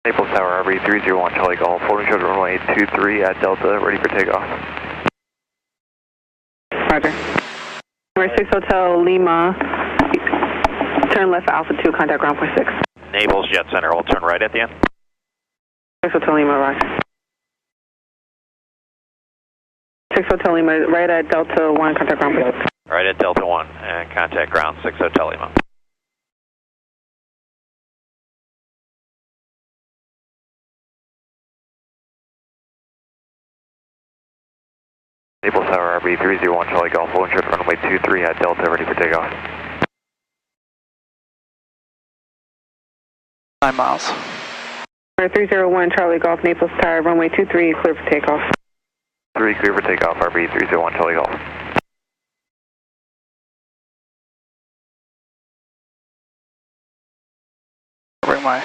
Naples Tower, RB 301, Charlie Golf, holding short runway 23 at Delta, ready for takeoff. Roger. Number 6 Hotel Lima, turn left for Alpha 2, contact ground point 6. Naples Jet Center, we'll turn right at the end. 6 Hotel Lima, roger. 6 Hotel Lima, right at Delta 1, contact ground point 6. Right at Delta 1, and contact ground 6 Hotel Lima. Naples Tower, RB 301, Charlie Golf, holding short runway 23 at Delta, ready for takeoff. 9 miles. 301, Charlie Golf, Naples Tower, runway 23, clear for takeoff. 3 clear for takeoff, RB 301, Charlie Golf. Bring my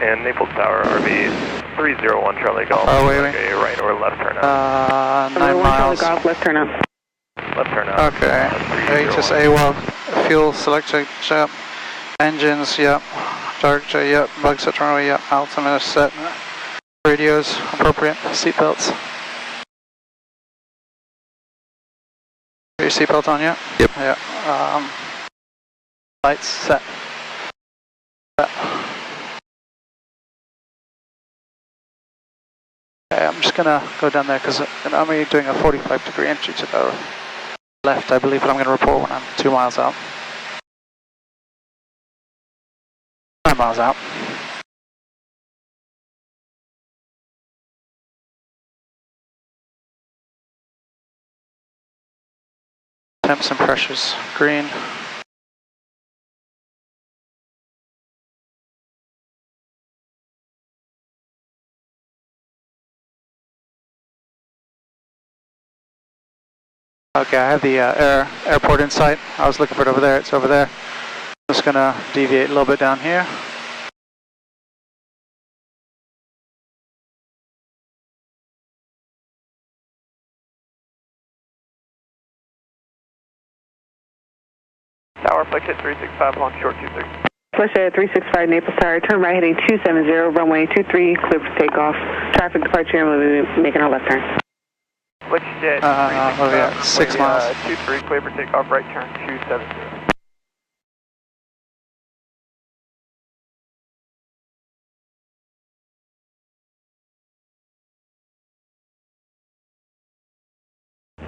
And Naples Tower, RB 301, Charlie Golf. wait. A right or left turn out. 9 miles. Charlie Golf, left turn out. Left turn out. Okay. HSA well. Fuel selector, yep. Engines, yep. Target, yep. Bug set runway, yep. Altimeter set. Radios appropriate. Seatbelts. Your seatbelt on yet? Yep. Yeah. Lights set. Okay, I'm just gonna go down there because I'm only doing a 45-degree entry to the left, I believe, but I'm gonna report when I'm 2 miles out. 9 miles out. Temps and pressures, green. Okay, I have the airport in sight. I was looking for it over there. It's over there. I'm just gonna deviate a little bit down here. Tower, flight kit 365 on short 23. Flight 365 Naples Tower, turn right heading 270, runway 23, clear for takeoff. Traffic departure, and we'll be making our left turn. Which jet? 6 miles. 23, clear for takeoff, right turn 270.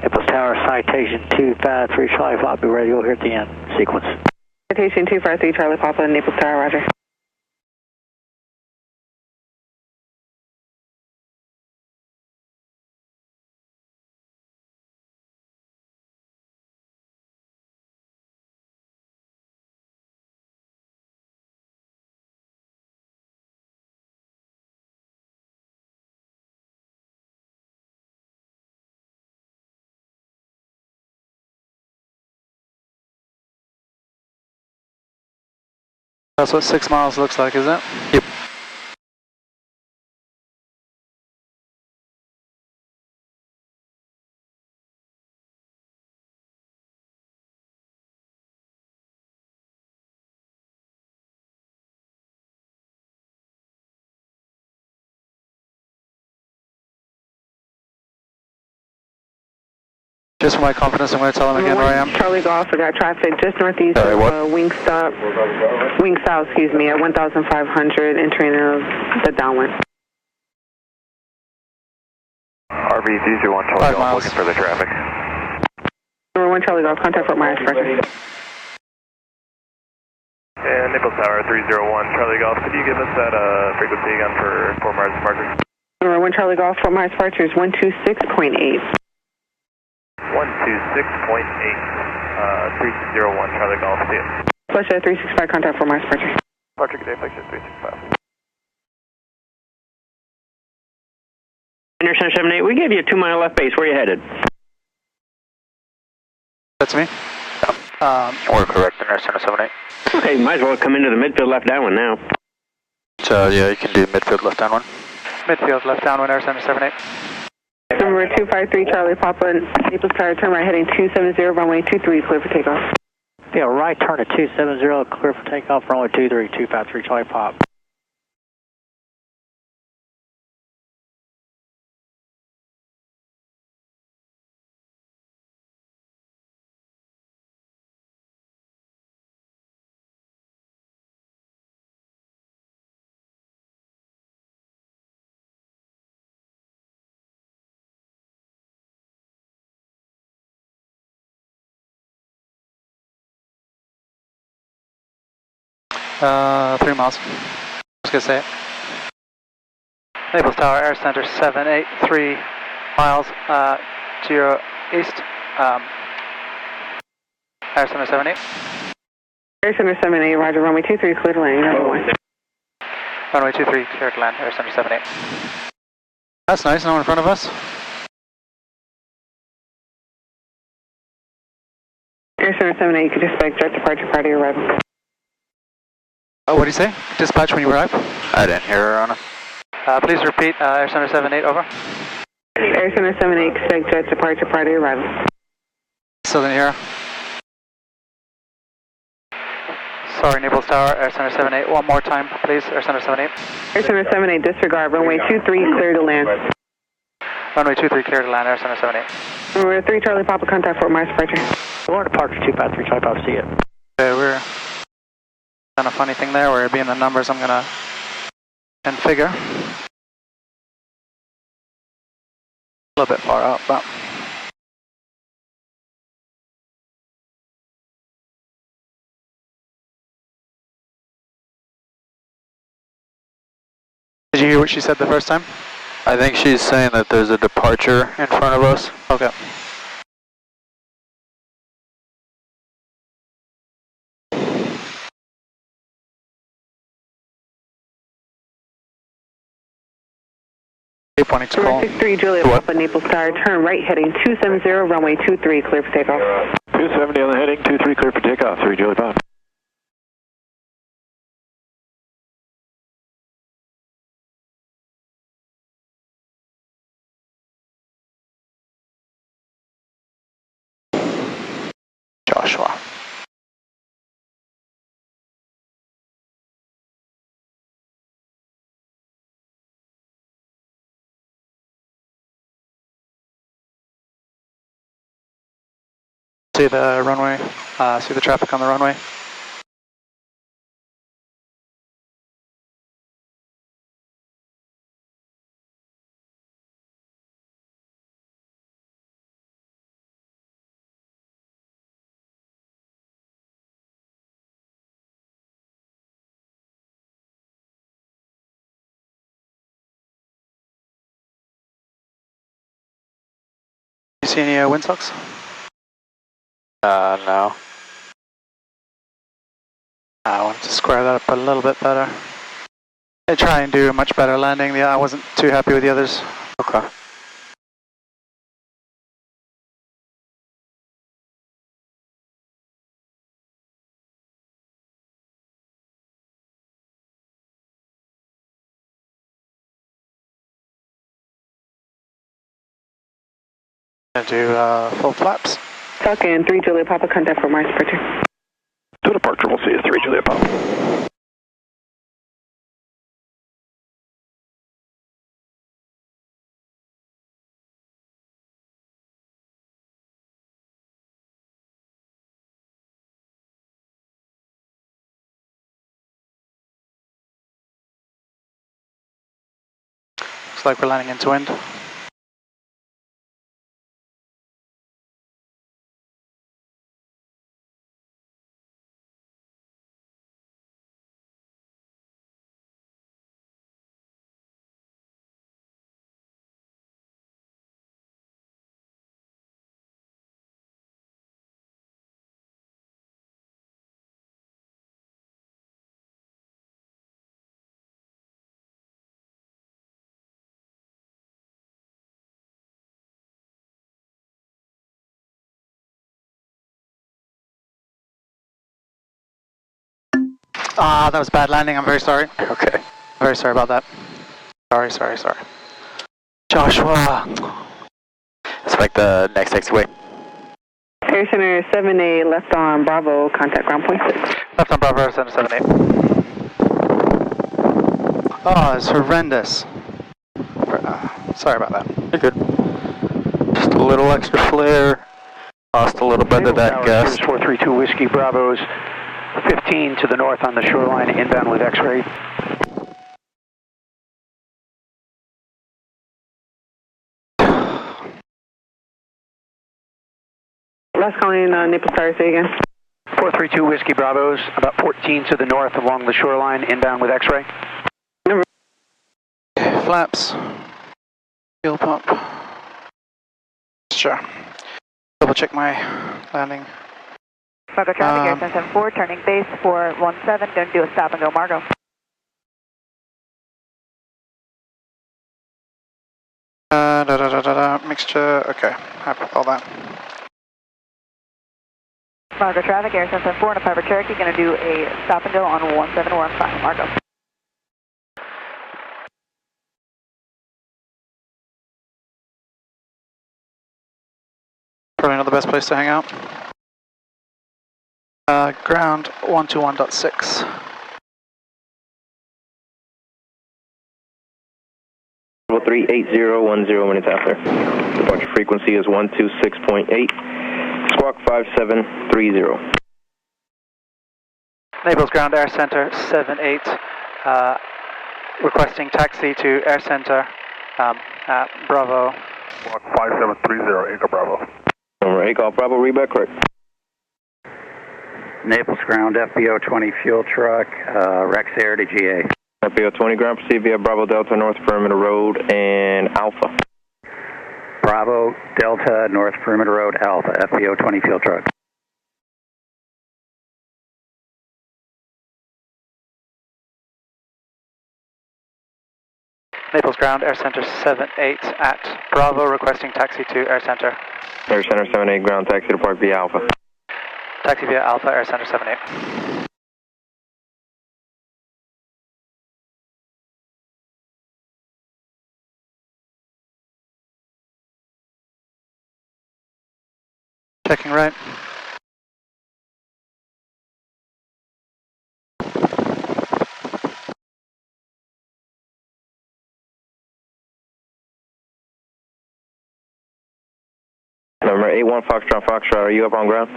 Naples Tower, citation 253 Charlie Papa, be ready to go here at the end. Sequence. Citation 253 Charlie Papa, Naples Tower, roger. That's what 6 miles looks like, is it? Yep. Just for my confidence, I'm going to tell them again where I am. Charlie Golf, I got traffic just northeast Sorry, what? of Wing South, at 1,500, entering the downwind. RB 301, Charlie 5 Golf, miles. looking for the traffic. Number 1 Charlie Golf, contact Fort Myers, roger. And Naples Tower 301, Charlie Golf, could you give us that frequency again for Fort Myers departure? Number 1 Charlie Golf, Fort Myers departure is 126.8. 126.8, 301, Charlie Golf, see you. Flexjet 365, contact for Mars departure. Departure, good day, Flexjet 365. Center 78, we gave you a 2 mile left base. Where are you headed? That's me. We're correct in our Center 78. Okay, might as well come into the midfield left downwind now. So yeah, you can do midfield left down one. Midfield left downwind, Air Center 78. Number 253, Charlie Papa, Naples Tower, turn right heading 270, runway 23, clear for takeoff. Yeah, right turn at 270, clear for takeoff, runway 23, 253, Charlie Pop. Uh, 3 miles. I was gonna say it. Naples Tower, Air Center 783 miles to your east. Air Center 78. Air Center 78, roger, runway 23, clear to land, number 1. Runway 23, clear to land, Air Center 78. That's nice, no one in front of us. Air Center 78, you can dispatch jet departure prior to your arrival. Oh, what do you say? Dispatch when you arrive? I didn't hear her on it. Please repeat, Air Center 78, over. Air Center 78, expect jet departure prior to your arrival. Still didn't hear. Sorry, Naples Tower, Air Center 78. One more time, please, Air Center 78. Air Center 78, disregard, runway 23, clear to land. Runway 23, clear to land, Air Center 78. Number 3, Charlie Papa, contact Fort Myers departure. We're on departure 253, Charlie Pop, see it. Okay, we're done a funny thing there, where being the numbers I'm gonna configure. A little bit far out, but did you hear what she said the first time? I think she's saying that there's a departure in front of us. Okay. Pointing to call. 63, Juliet Papa, Naples Tower, turn right heading 270, runway 23, clear for takeoff. 270 on the heading, 23 clear for takeoff, 3 Juliet Pop. Joshua. See the runway, see the traffic on the runway. You see any windsocks? No. I wanted to square that up a little bit better. I try and do a much better landing. Yeah, I wasn't too happy with the others. Okay. Gonna do full flaps. Tuck in 3 Juliet Papa, contact Fort Myers departure. To departure, we'll see you 3 Juliet Pop. Looks like we're landing into wind. Ah, that was a bad landing. I'm very sorry. Okay. Very sorry about that. Sorry. Joshua. Expect the next taxiway. Air Center 7A, left on Bravo, contact ground point 6. Left on Bravo, Center 78. Oh, it's horrendous. Sorry about that. You're good. Just a little extra flare. Lost a little bit of that gust. 432 Whiskey Bravo's 15 to the north on the shoreline, inbound with X-ray. Last calling Naples Tower, say again. 432 Whiskey Bravo's about 14 to the north along the shoreline, inbound with X-ray. Flaps. Fuel pump. Sure. Double check my landing. Margo traffic, Air 774, turning base 417, going to do a stop and go Margo. Mixture, okay, happy with all that. Margo traffic, Air 774 and a Piper Cherokee, going to do a stop and go on 1715, Margo. Probably not the best place to hang out. Ground 121.6. Level 38010 minutes after. Departure frequency is 126.8. Squawk 5730. Naples Ground Air Center 78. Requesting taxi to Air Center at Bravo. Squawk 5730, Echo Bravo. Number Echo Bravo, read back correct. Naples Ground FBO 20 fuel truck, Rex Air to GA. FBO 20 ground, proceed via Bravo Delta North Perimeter Road and Alpha. Bravo Delta North Perimeter Road Alpha, FBO 20 fuel truck. Naples Ground Air Center 78 at Bravo, requesting taxi to Air Center. Air Center 78 ground, taxi to Park via Alpha. Taxi via Alpha, Air Center 78. Checking right. Number 81 Foxtrot, are you up on ground?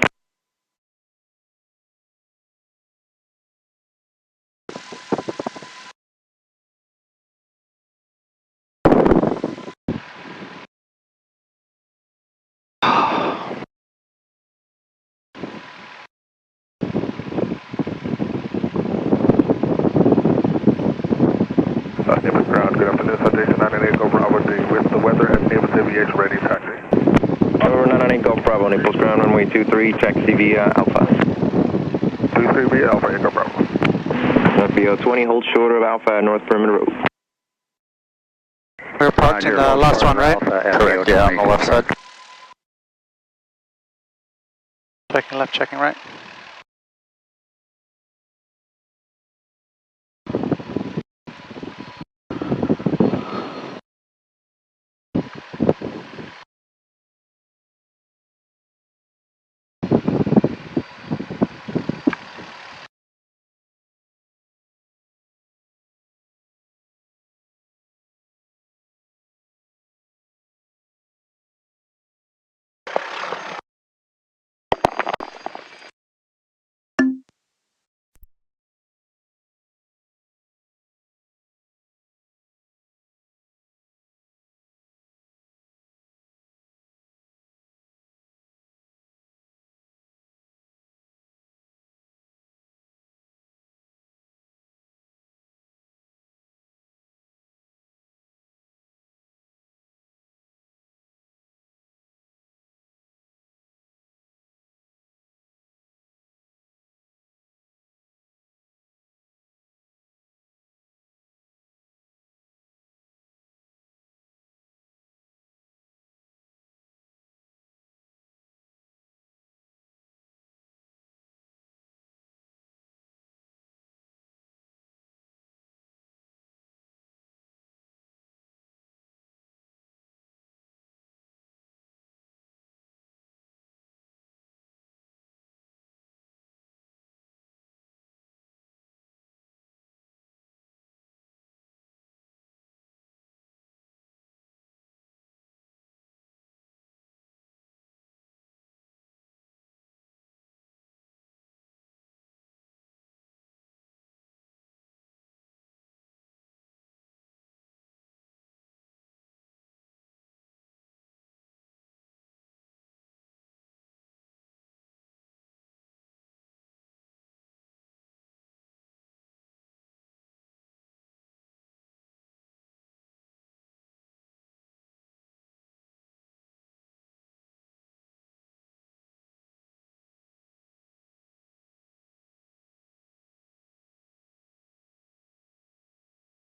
Naples Ground, good afternoon, Citation 98 Go Bravo with the weather at Naples Aviation ready taxi. Number 98 Go Bravo, Naples Ground, runway 23, taxi via Alpha. 23 via Alpha, Echo Bravo. FBO 20, hold short of Alpha at North Perimeter Road. We're parked in the last one, right? Correct, yeah, on the left side. Checking left, checking right.